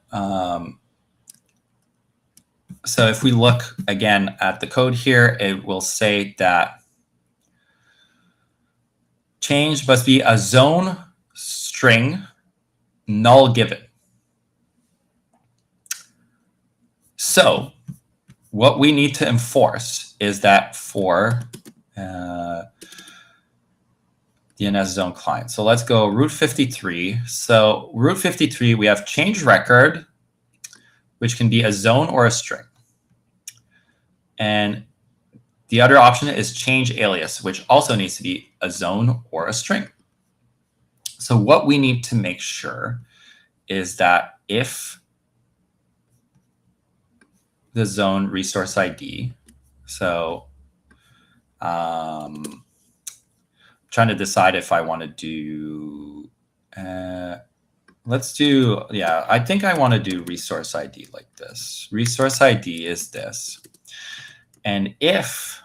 so if we look again at the code here, it will say that change must be a zone string null given. So what we need to enforce is that for DNS zone client. So let's go root 53. So root 53, we have change record, which can be a zone or a string. And the other option is change alias, which also needs to be a zone or a string. So what we need to make sure is that if the zone resource ID, so trying to decide if I want to do, let's do, yeah, I think I want to do resource ID like this. Resource ID is this. And if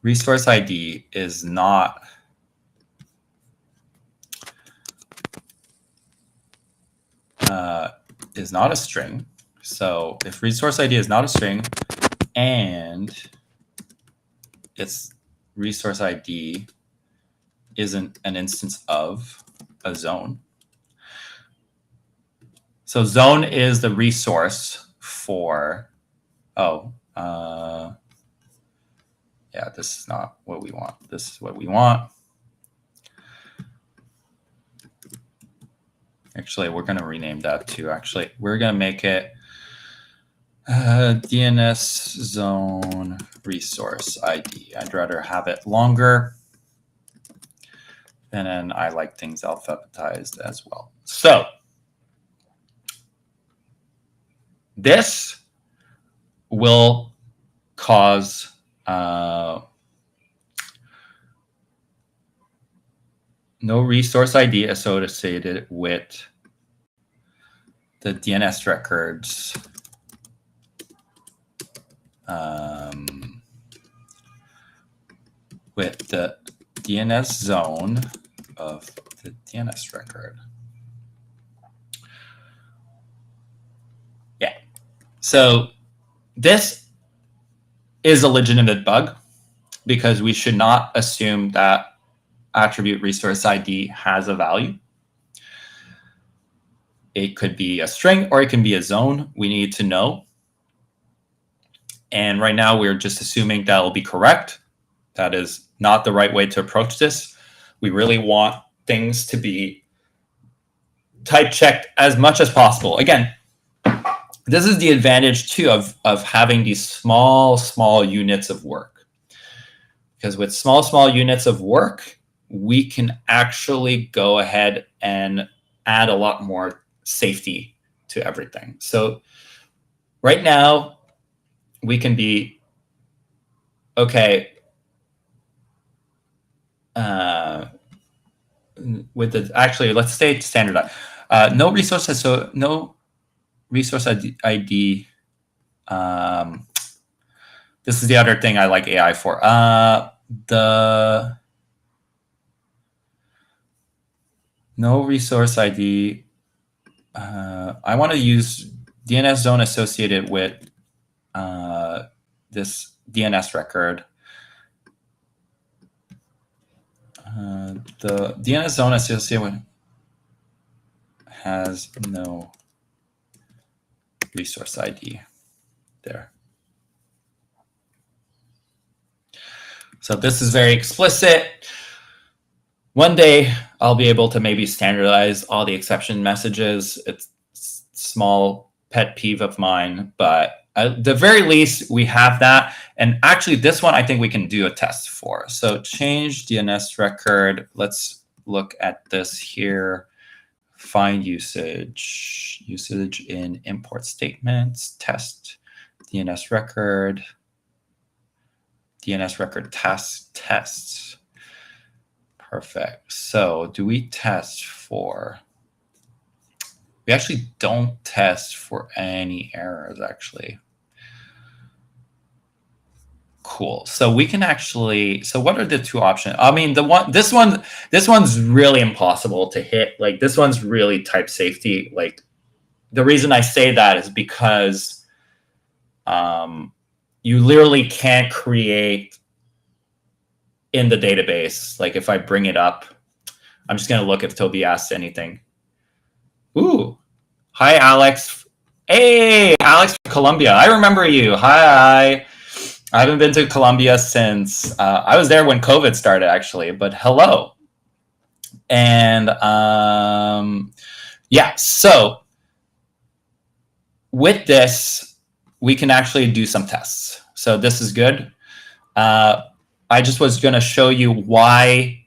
resource ID is not a string, so if resource ID is not a string and its resource ID isn't an instance of a zone. So zone is the resource for, yeah, this is not what we want. This is what we want. Actually, we're going to rename that too. Actually, we're going to make it DNS zone resource ID. I'd rather have it longer. And then I like things alphabetized as well. So this will cause no resource ID associated with the DNS records with the DNS zone of the DNS record. Yeah. So this is a legitimate bug because we should not assume that attribute resource ID has a value. It could be a string or it can be a zone. We need to know. And right now we're just assuming that will be correct. That is not the right way to approach this. We really want things to be type checked as much as possible. Again, this is the advantage too of having these small units of work. Because with small units of work, we can actually go ahead and add a lot more safety to everything. So right now, we can be, okay, with the, actually, let's stay standard. No resources, so no resource ID. This is the other thing I like AI for. The no resource ID. I want to use DNS zone associated with this DNS record. The DNS zone associated with has no resource ID there. So this is very explicit. One day I'll be able to maybe standardize all the exception messages. It's a small pet peeve of mine, but at the very least we have that. And actually this one I think we can do a test for. So change DNS record. Let's look at this here. Find usage in import statements, test DNS record tests. Perfect. So do we test for, we actually don't test for any errors actually. Cool. So we can actually, so what are the two options? I mean, this one's really impossible to hit. Like this one's really type safety. Like the reason I say that is because you literally can't create in the database. Like if I bring it up, I'm just going to look if Toby asks anything. Ooh, hi, Alex. Hey, Alex from Colombia. I remember you. Hi. I haven't been to Colombia since I was there when COVID started, actually, but hello. And yeah, so with this, we can actually do some tests. So this is good. I just was going to show you why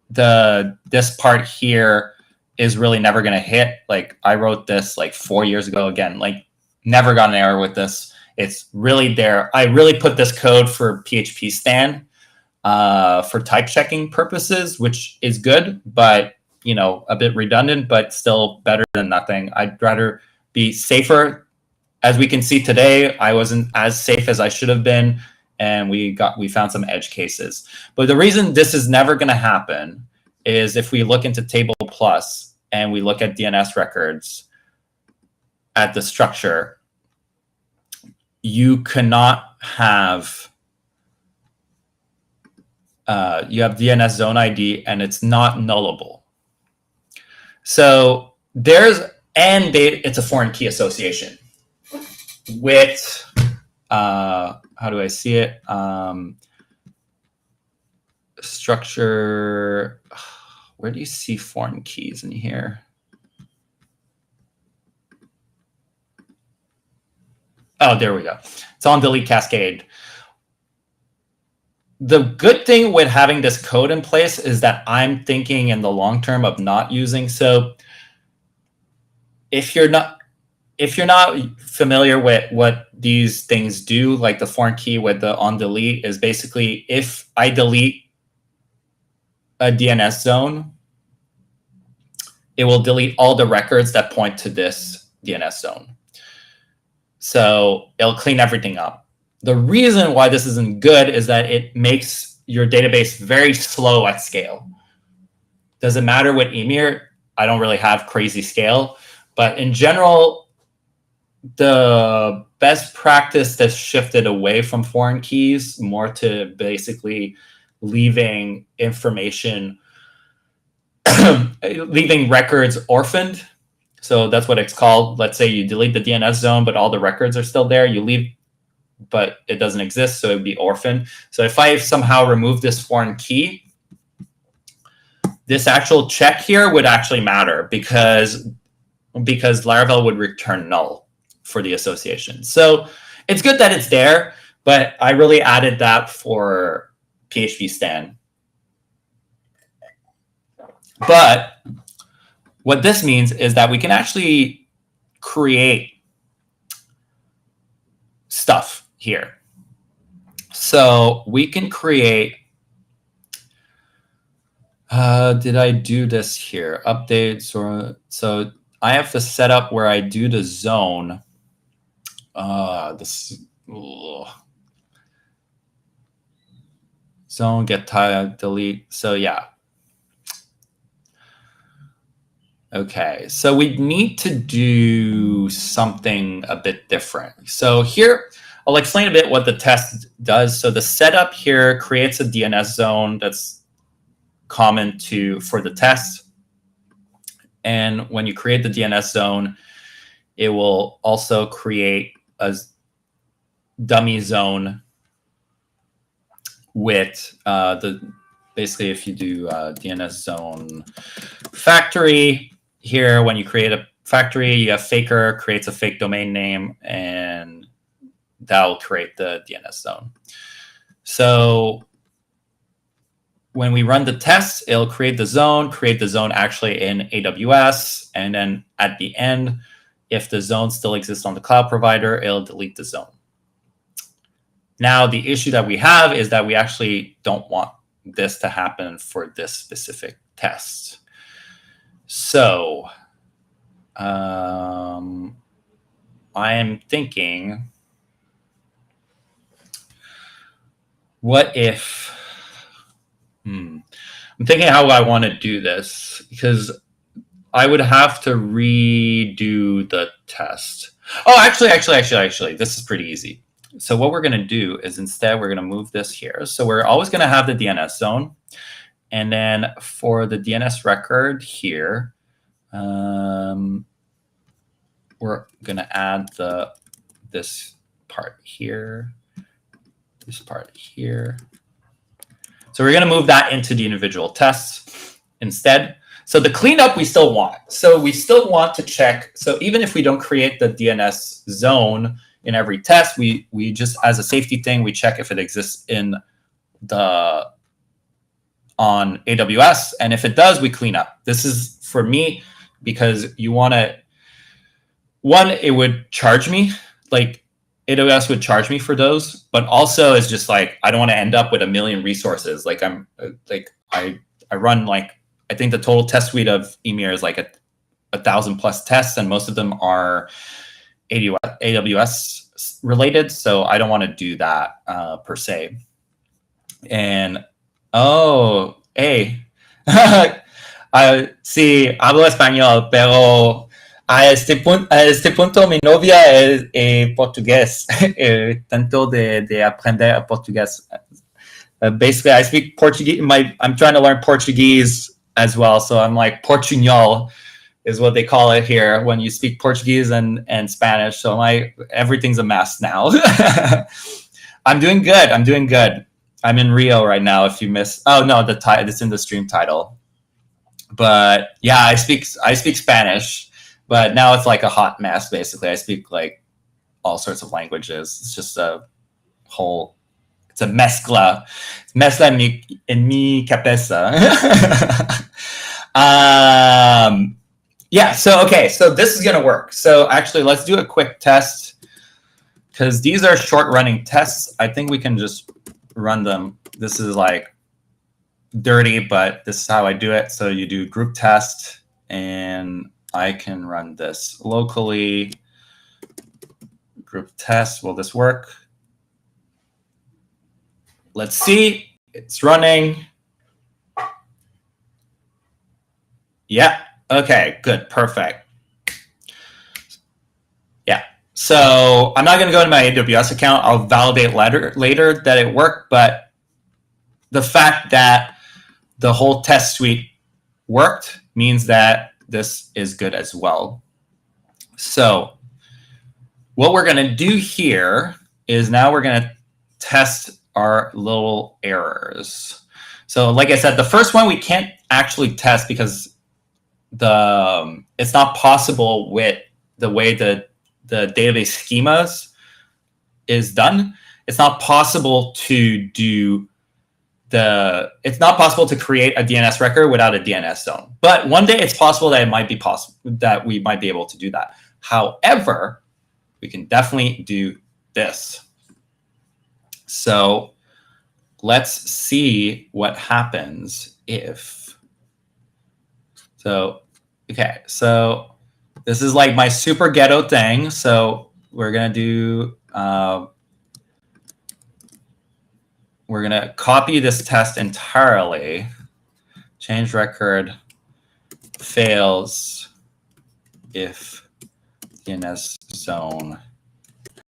this part here is really never going to hit. Like I wrote this like 4 years ago, again, like never got an error with this. It's really there. I really put this code for PHP stan for type checking purposes, which is good, but you know, a bit redundant, but still better than nothing. I'd rather be safer. As we can see today, I wasn't as safe as I should have been, and we found some edge cases. But the reason this is never going to happen is if we look into Table Plus and we look at DNS records at the structure, you cannot have you have DNS zone ID and it's not nullable. So it's a foreign key association with how do I see it? Structure. Where do you see foreign keys in here? Oh, there we go. It's on delete cascade. The good thing with having this code in place is that I'm thinking in the long term of not using. So if you're not familiar with what these things do, like the foreign key with the on delete is basically if I delete a DNS zone, it will delete all the records that point to this DNS zone. So it'll clean everything up. The reason why this isn't good is that it makes your database very slow at scale. Doesn't matter with Ymir. I don't really have crazy scale, but in general, the best practice that's shifted away from foreign keys more to basically leaving information, leaving records orphaned. So that's what it's called. Let's say you delete the DNS zone, but all the records are still there. You leave, but it doesn't exist, so it would be orphaned. So if I somehow remove this foreign key, this actual check here would actually matter because Laravel would return null for the association. So it's good that it's there, but I really added that for PHP Stan. But what this means is that we can actually create stuff here. So we can create, did I do this here? Updates, or so I have the setup where I do the zone. Zone, get tired, delete. So yeah. Okay, so we need to do something a bit different. So here, I'll explain a bit what the test does. So the setup here creates a DNS zone that's common for the test. And when you create the DNS zone, it will also create a dummy zone with basically if you do DNS zone factory, here, when you create a factory, you have faker creates a fake domain name, and that will create the DNS zone. So when we run the test, it'll create the zone actually in AWS, and then at the end, if the zone still exists on the cloud provider, it'll delete the zone. Now, the issue that we have is that we actually don't want this to happen for this specific test. So I am thinking, what if, I'm thinking how I want to do this, because I would have to redo the test. Oh, actually, this is pretty easy. So what we're going to do is instead we're going to move this here. So we're always going to have the DNS zone. And then for the DNS record here, we're going to add this part here, this part here. So we're going to move that into the individual tests instead. So the cleanup we still want. So we still want to check. So even if we don't create the DNS zone in every test, we just, as a safety thing, we check if it exists on AWS, and if it does, we clean up. This is for me because you want to, one, it would charge me, like AWS would charge me for those, but also it's just like I don't want to end up with a million resources. Like I run, like, I think the total test suite of Ymir is like 1,000+ tests, and most of them are AWS related, so I don't want to do that per se. And oh, hey, sí, hablo español, pero a este punto mi novia es portugués. Tanto de aprender portugués. Basically, I speak Portuguese. I'm trying to learn Portuguese as well, so I'm like Portuñol is what they call it here when you speak Portuguese and Spanish. So everything's a mess now. I'm doing good. I'm in Rio right now. If you miss, oh no, it's in the stream title. But yeah, I speak Spanish, but now it's like a hot mess. Basically, I speak like all sorts of languages. It's just a mezcla. It's mezcla en mi cabeza. Yeah. So okay. So this is gonna work. So actually, let's do a quick test because these are short-running tests. I think we can just run them. This is like dirty, but this is how I do it. So you do group test and I can run this locally. Group test, will this work? Let's see, it's running. Yeah, okay, good, perfect. Yeah, so I'm not gonna go into my AWS account. I'll validate later that it worked, but the fact that the whole test suite worked means that this is good as well. So what we're gonna do here is now we're gonna test our little errors. So like I said, the first one we can't actually test because it's not possible with the way the database schemas is done. It's not possible to do it's not possible to create a DNS record without a DNS zone. But one day it's possible that it might be possible that we might be able to do that. However, we can definitely do this. So let's see what happens if. So, okay, so this is like my super ghetto thing. So we're going to do, we're going to copy this test entirely. Change record fails if DNS zone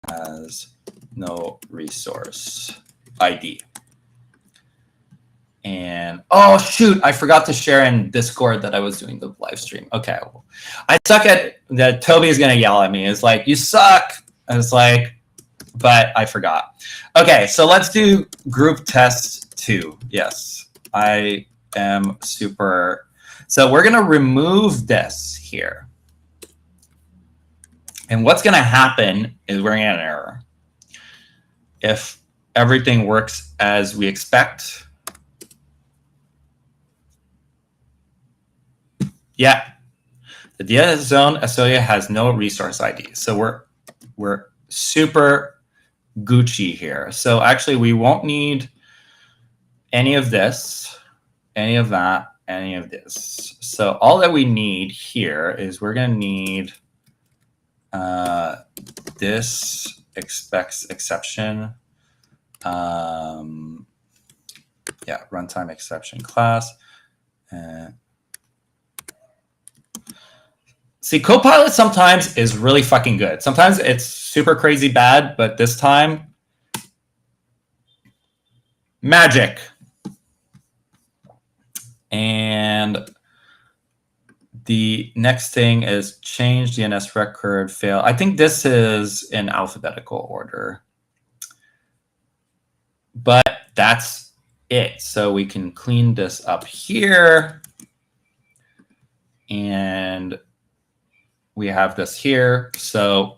has no resource ID. And oh shoot, I forgot to share in Discord that I was doing the live stream. Okay, I suck at that. Toby is gonna yell at me. It's like, you suck. And it's like, but I forgot. Okay, so let's do group test 2. Yes, I am super. So we're gonna remove this here. And what's gonna happen is we're gonna get an error. If everything works as we expect, yeah, the DNS zone Australia has no resource ID. So we're super Gucci here. So actually we won't need any of this, any of that, any of this. So all that we need here is we're gonna need this expects exception. Yeah, runtime exception class. See, Copilot sometimes is really fucking good. Sometimes it's super crazy bad, but this time, magic. And the next thing is change DNS record fail. I think this is in alphabetical order. But that's it. So we can clean this up here. And we have this here. So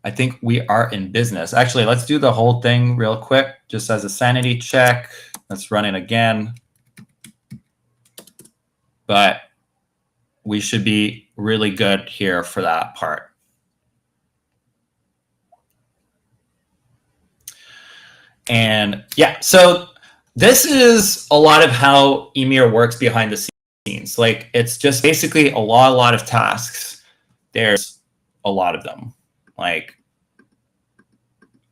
I think we are in business. Actually, let's do the whole thing real quick, just as a sanity check. Let's run it again. But we should be really good here for that part. And yeah, so this is a lot of how Ymir works behind the scenes. Like, it's just basically a lot of tasks. There's a lot of them. Like,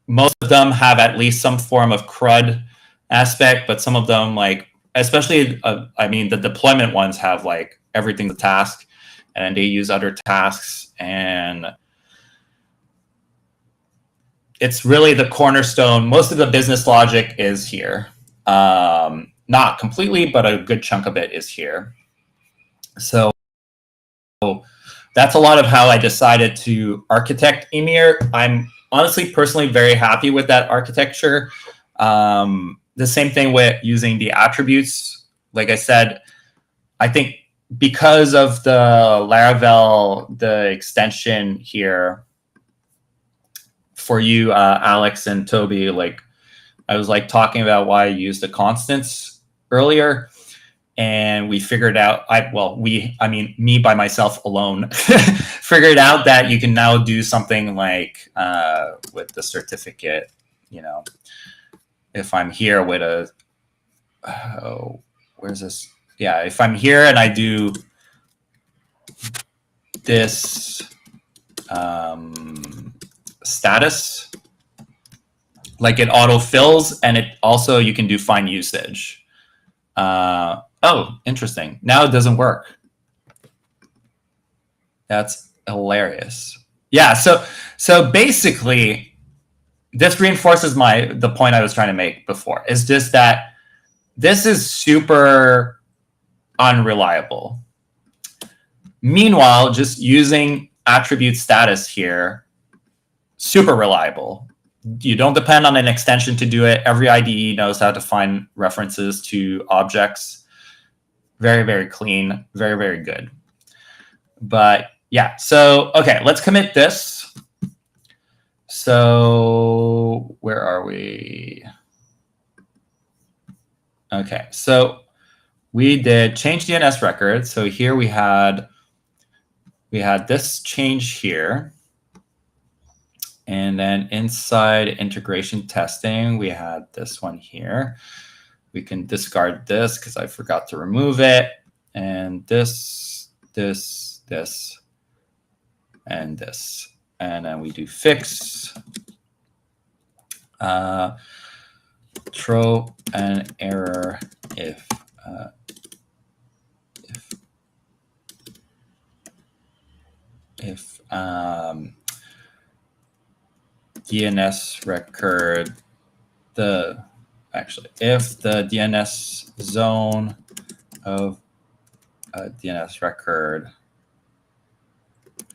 most of them have at least some form of CRUD aspect, but some of them, like, especially, I mean, the deployment ones have like everything's a task, and they use other tasks, and it's really the cornerstone. Most of the business logic is here. Not completely, but a good chunk of it is here. So that's a lot of how I decided to architect Ymir. I'm honestly, personally, very happy with that architecture. The same thing with using the attributes. Like I said, I think because of the Laravel, the extension here for you, Alex and Toby, like I was like talking about why I used the constants earlier. And we figured out, I mean, me by myself alone, figured out that you can now do something like with the certificate, you know, if I'm here with a, where's this? yeah, if I'm here and I do this status, like it auto fills, and it also, you can do find usage. Oh, interesting. Now it doesn't work. That's hilarious. Yeah. So basically, this reinforces the point I was trying to make before. Is just that this is super unreliable. Meanwhile, just using attribute status here, super reliable. You don't depend on an extension to do it. Every IDE knows how to find references to objects. Very, very clean. Very, very good. But yeah, so, okay, let's commit this. So where are we? Okay, so we did change DNS record. So here we had this change here. And then inside integration testing, we had this one here. We can discard this because I forgot to remove it. And this, and this. And then we do fix. Throw an error if DNS record, if the DNS zone of a DNS record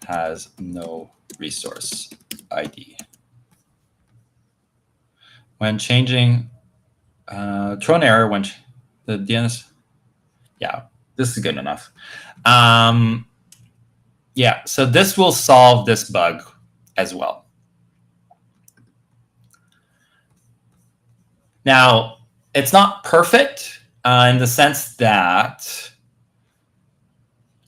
has no resource ID. When changing, throw an error when the DNS, yeah, this is good enough. Yeah, so this will solve this bug as well. Now, it's not perfect in the sense that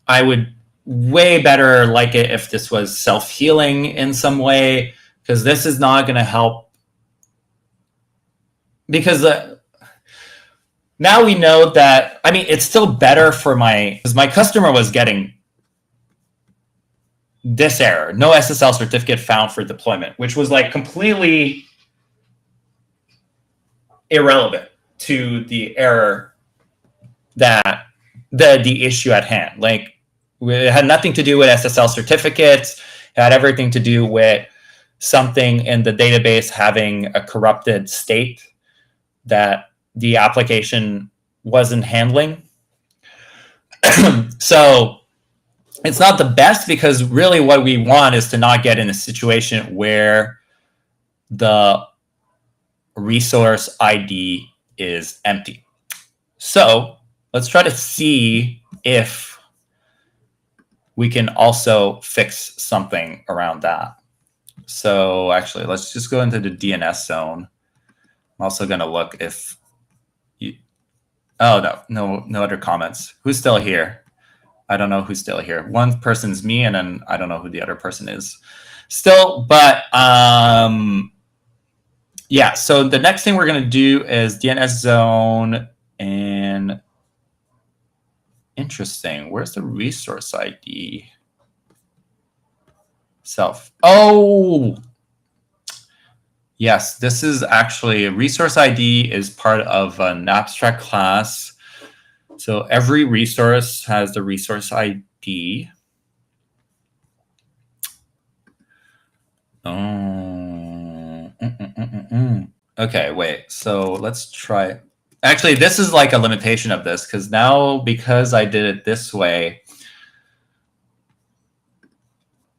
I would way better like it if this was self-healing in some way, because this is not going to help. Because now we know that, I mean, it's still better for because my customer was getting this error, no SSL certificate found for deployment, which was like completely irrelevant to the error that the issue at hand. Like, it had nothing to do with SSL certificates. It had everything to do with something in the database having a corrupted state that the application wasn't handling. So it's not the best, because really what we want is to not get in a situation where the resource ID is empty. So let's try to see if we can also fix something around that. So actually, let's just go into the DNS zone. I'm also going to look if you, oh, no other comments. Who's still here? I don't know who's still here. One person's me, and then I don't know who the other person is still. But yeah, so the next thing we're going to do is DNS zone. And interesting, where's the resource ID? Self. Oh, yes, this is actually a resource ID is part of an abstract class. So every resource has the resource ID. Okay, wait. So let's try. Actually, this is like a limitation of this, because now, because I did it this way,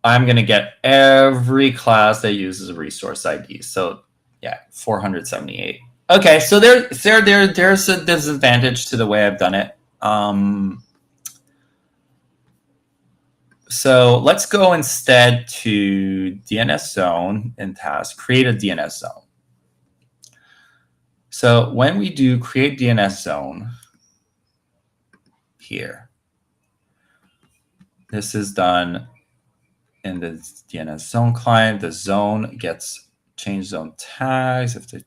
I'm going to get every class that uses a resource ID. So yeah, 478. Okay, so there's a disadvantage to the way I've done it. So let's go instead to DNS zone and task, create a DNS zone. So when we do create DNS zone here, this is done in the DNS zone client. The zone gets change zone tags. If the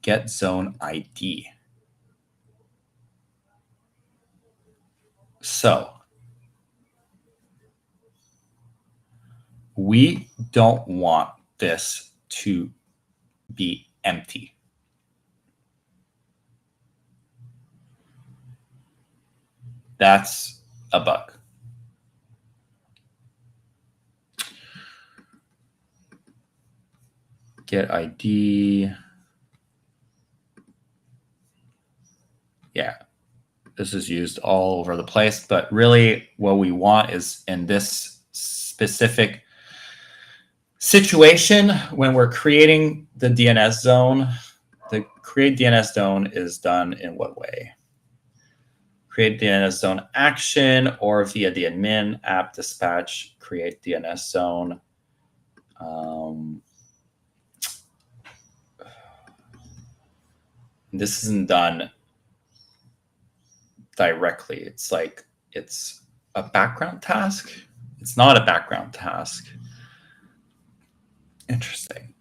get zone ID. So we don't want this to be empty. That's a bug. Get ID. Yeah, this is used all over the place, but really what we want is in this specific situation when we're creating the DNS zone, the create DNS zone is done in what way? Create DNS zone action or via the admin app dispatch, create DNS zone. This isn't done directly. It's like it's a background task. It's not a background task. Interesting.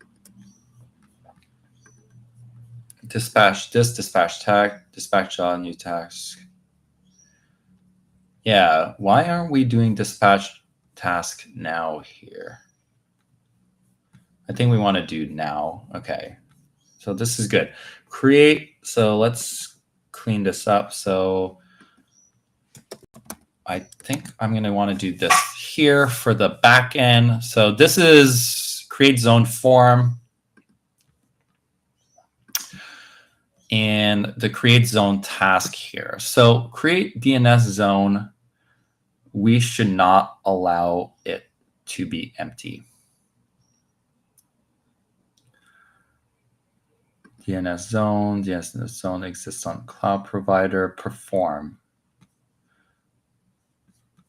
Dispatch this dispatch tag, dispatch on new task. Yeah, why aren't we doing dispatch task now here? I think we want to do now. Okay, so this is good. Create, so let's clean this up. So I think I'm going to want to do this here for the back end. So this is create zone form. And the create zone task here. So create DNS zone, we should not allow it to be empty. DNS zone exists on cloud provider, perform.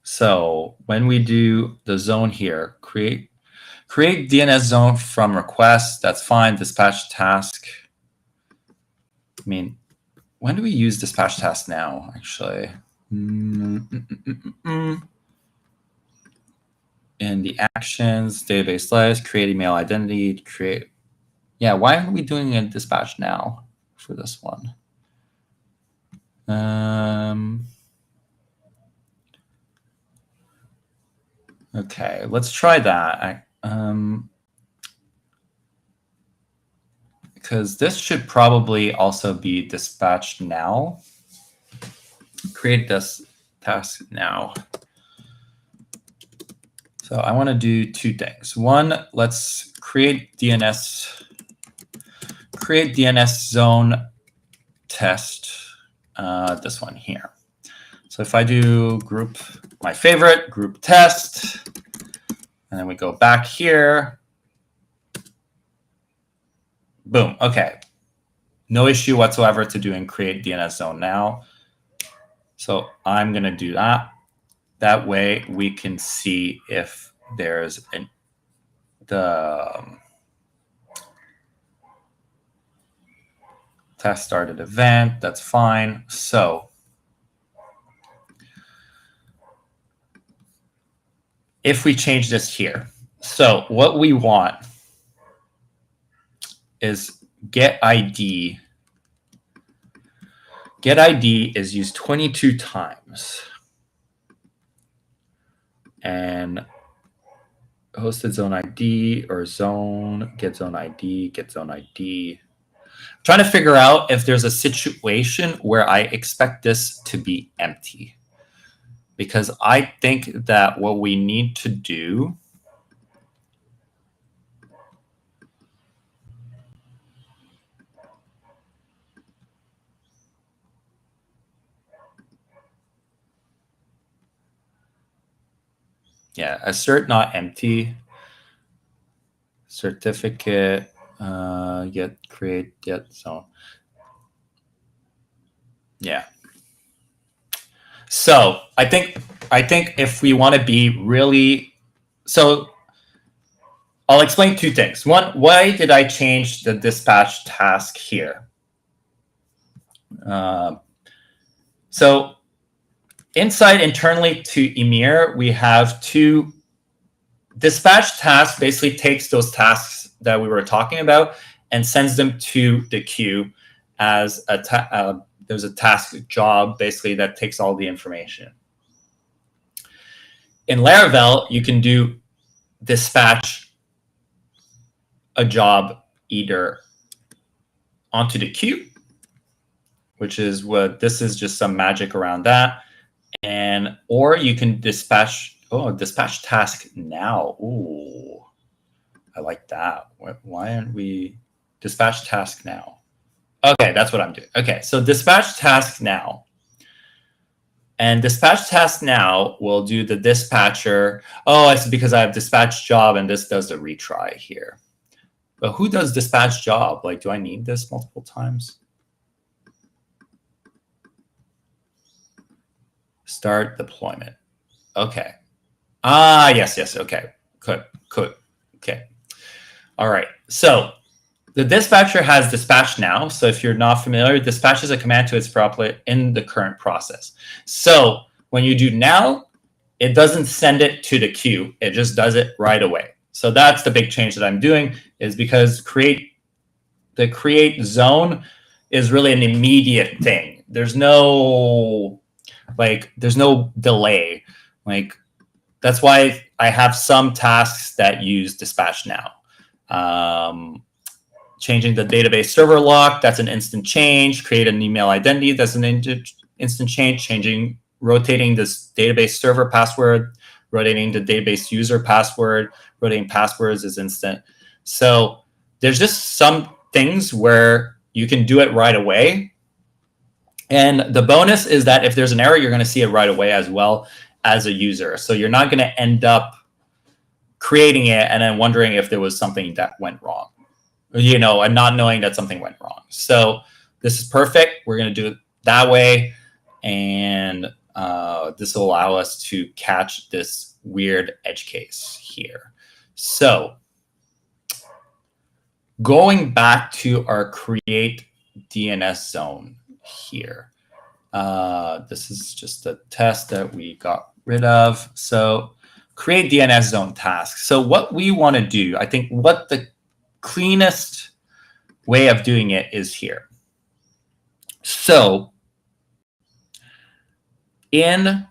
So when we do the zone here, create DNS zone from request, that's fine, dispatch task. I mean, when do we use dispatch task now, actually? In the actions, database slice, create email identity, create. Yeah, why aren't we doing a dispatch now for this one? Okay, let's try that. Because this should probably also be dispatched now. Create this task now. So I want to do two things. One, let's create DNS zone test, this one here. So if I do group, my favorite, group test, and then we go back here, boom, okay. No issue whatsoever to doing create DNS zone now. So I'm going to do that. That way we can see if there's the test started event. That's fine. So if we change this here, so what we want is get ID. Get ID is used 22 times. And hosted zone ID or zone, get zone ID, get zone ID. I'm trying to figure out if there's a situation where I expect this to be empty. Because I think that what we need to do assert not empty, certificate, get zone. Yeah. So I think if we want to be really, so I'll explain two things. One, why did I change the dispatch task here? So internally to Ymir, we have two dispatch tasks. Basically takes those tasks that we were talking about and sends them to the queue as there's a task job basically that takes all the information. In Laravel, you can do dispatch a job either onto the queue, which is what this is, just some magic around that, and or you can dispatch task now. Ooh, I like that. Why aren't we dispatch task now? Okay, that's what I'm doing. Okay, so dispatch task now. And dispatch task now will do the dispatcher. Oh, it's because I have dispatch job and this does the retry here. But who does dispatch job? Like, do I need this multiple times? Start deployment. Okay. Ah, yes. Okay. Could. Okay. All right. So the dispatcher has dispatch now. So if you're not familiar, dispatch is a command to its properly in the current process. So when you do now, it doesn't send it to the queue. It just does it right away. So that's the big change that I'm doing, is because the create zone is really an immediate thing. There's no delay. Like, that's why I have some tasks that use dispatch now. Changing the database server lock, that's an instant change. Create an email identity, that's an instant change. Rotating this database server password, rotating the database user password, rotating passwords is instant. So there's just some things where you can do it right away. And the bonus is that if there's an error, you're going to see it right away as well as a user. So you're not going to end up creating it and then wondering if there was something that went wrong, and not knowing that something went wrong. So this is perfect. We're going to do it that way. And this will allow us to catch this weird edge case here. So going back to our create DNS zone here. This is just a test that we got rid of. So create DNS zone task. So what we want to do, I think what the cleanest way of doing it is here. So in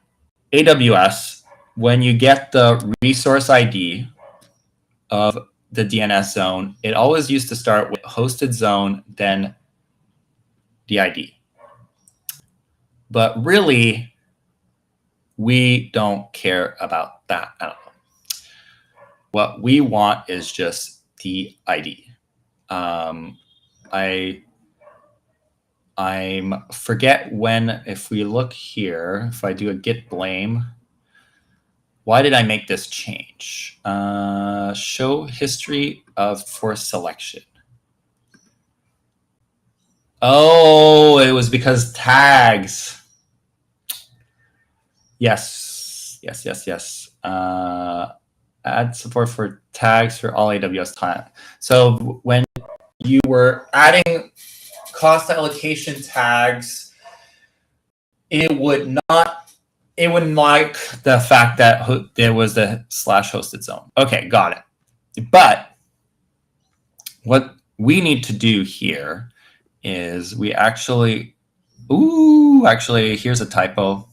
AWS, when you get the resource ID of the DNS zone, it always used to start with hosted zone, then the ID. But really, we don't care about that at all. What we want is just the ID. I forget when, if we look here, if I do a git blame, why did I make this change? Show history for selection. Oh, it was because tags. Yes. Add support for tags for all AWS clients. So when you were adding cost allocation tags, it wouldn't like the fact that there was the /hosted zone. Okay, got it. But what we need to do here is we actually, here's a typo.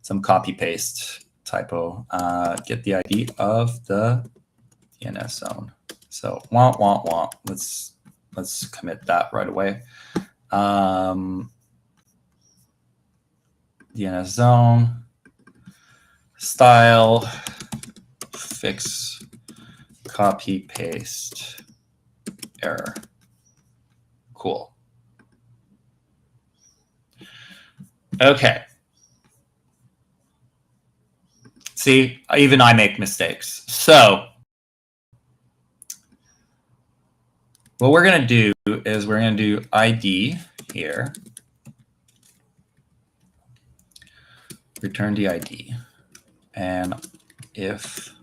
Some copy paste typo. Get the ID of the DNS zone. So want. Let's commit that right away. DNS zone style fix copy paste error. Cool. Okay. See, even I make mistakes. So what we're going to do is we're going to do ID here. Return the ID. And if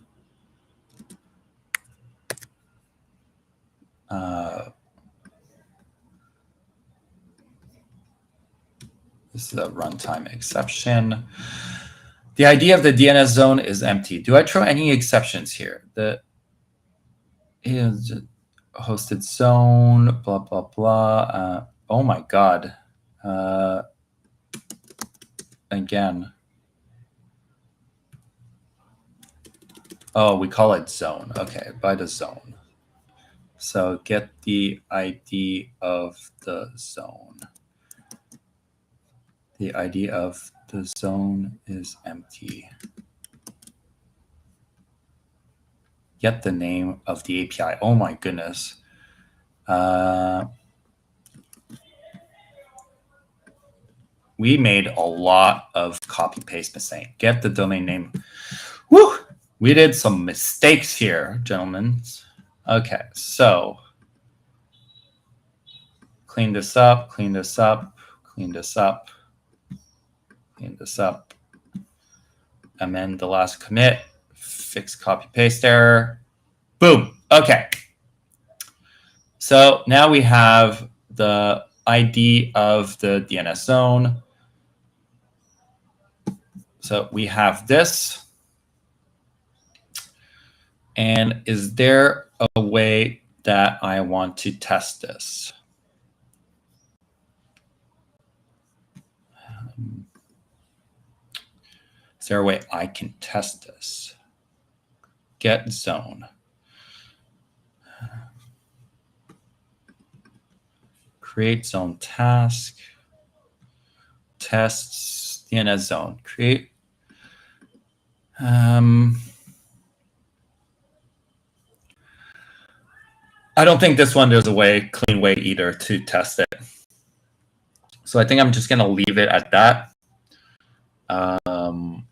this is a runtime exception. The ID of the DNS zone is empty. Do I throw any exceptions here? The is hosted zone, blah, blah, blah. Oh my God. Again. Oh, we call it zone. Okay, by the zone. So get the ID of the zone. The ID of the zone is empty. Get the name of the API. Oh my goodness. We made a lot of copy paste mistake. Get the domain name. Woo! We did some mistakes here, gentlemen. Okay, so clean this up, clean this up, clean this up, clean this up. Amend the last commit, fix copy paste error. Boom. Okay. So now we have the ID of the DNS zone. So we have this. And is there a way that I want to test this? Is there a way I can test this? Get zone. Create zone task. Tests DNS zone. Create. I don't think this one there's a clean way either to test it. So I think I'm just going to leave it at that. And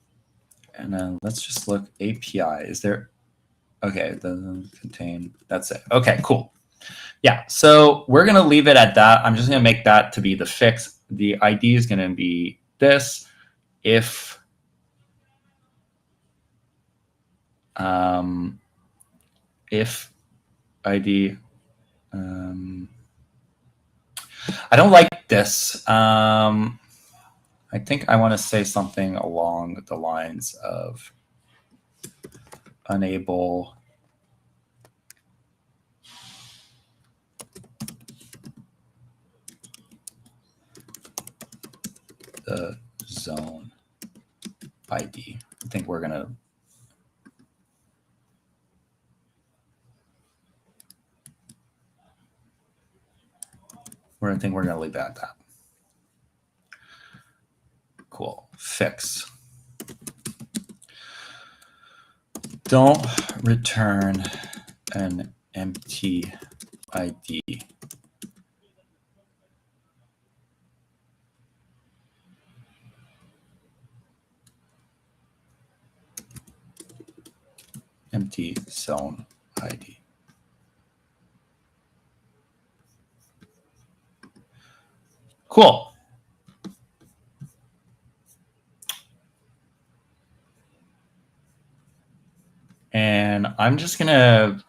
then let's just look API. Is there? Okay, it doesn't contain. That's it. Okay, cool. Yeah, so we're going to leave it at that. I'm just going to make that to be the fix. The ID is going to be this. If ID, I don't like this. I think I want to say something along the lines of enable the zone ID. I think we're going to leave it at that. Cool. Fix. Don't return an empty ID. Empty zone ID. Cool. And I'm just going to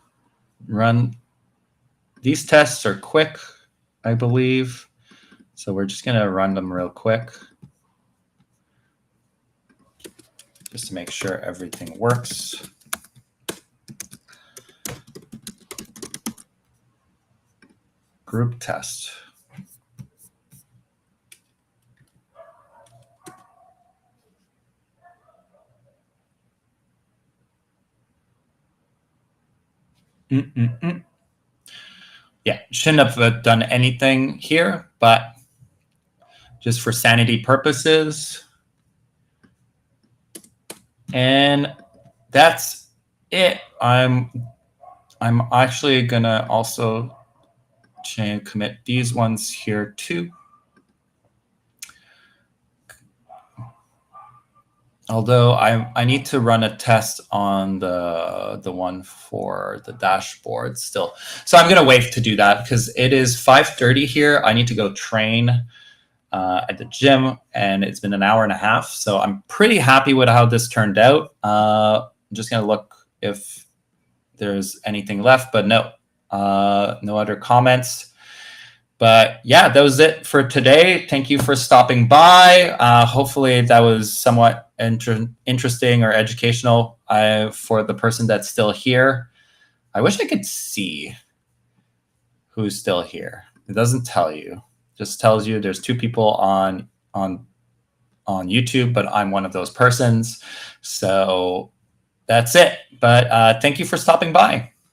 run. These tests are quick, I believe. So we're just going to run them real quick, just to make sure everything works. Group test. Yeah, shouldn't have done anything here, but just for sanity purposes. And that's it. I'm actually gonna also commit these ones here too. Although I need to run a test on the one for the dashboard still. So I'm going to wait to do that because it is 5:30 here. I need to go train at the gym, and it's been an hour and a half. So I'm pretty happy with how this turned out. I'm just going to look if there's anything left, but no other comments. But yeah, that was it for today. Thank you for stopping by. Hopefully that was somewhat interesting or educational for the person that's still here. I wish I could see who's still here. It doesn't tell you. It just tells you there's 2 people on YouTube, but I'm one of those persons. So That's it. But thank you for stopping by.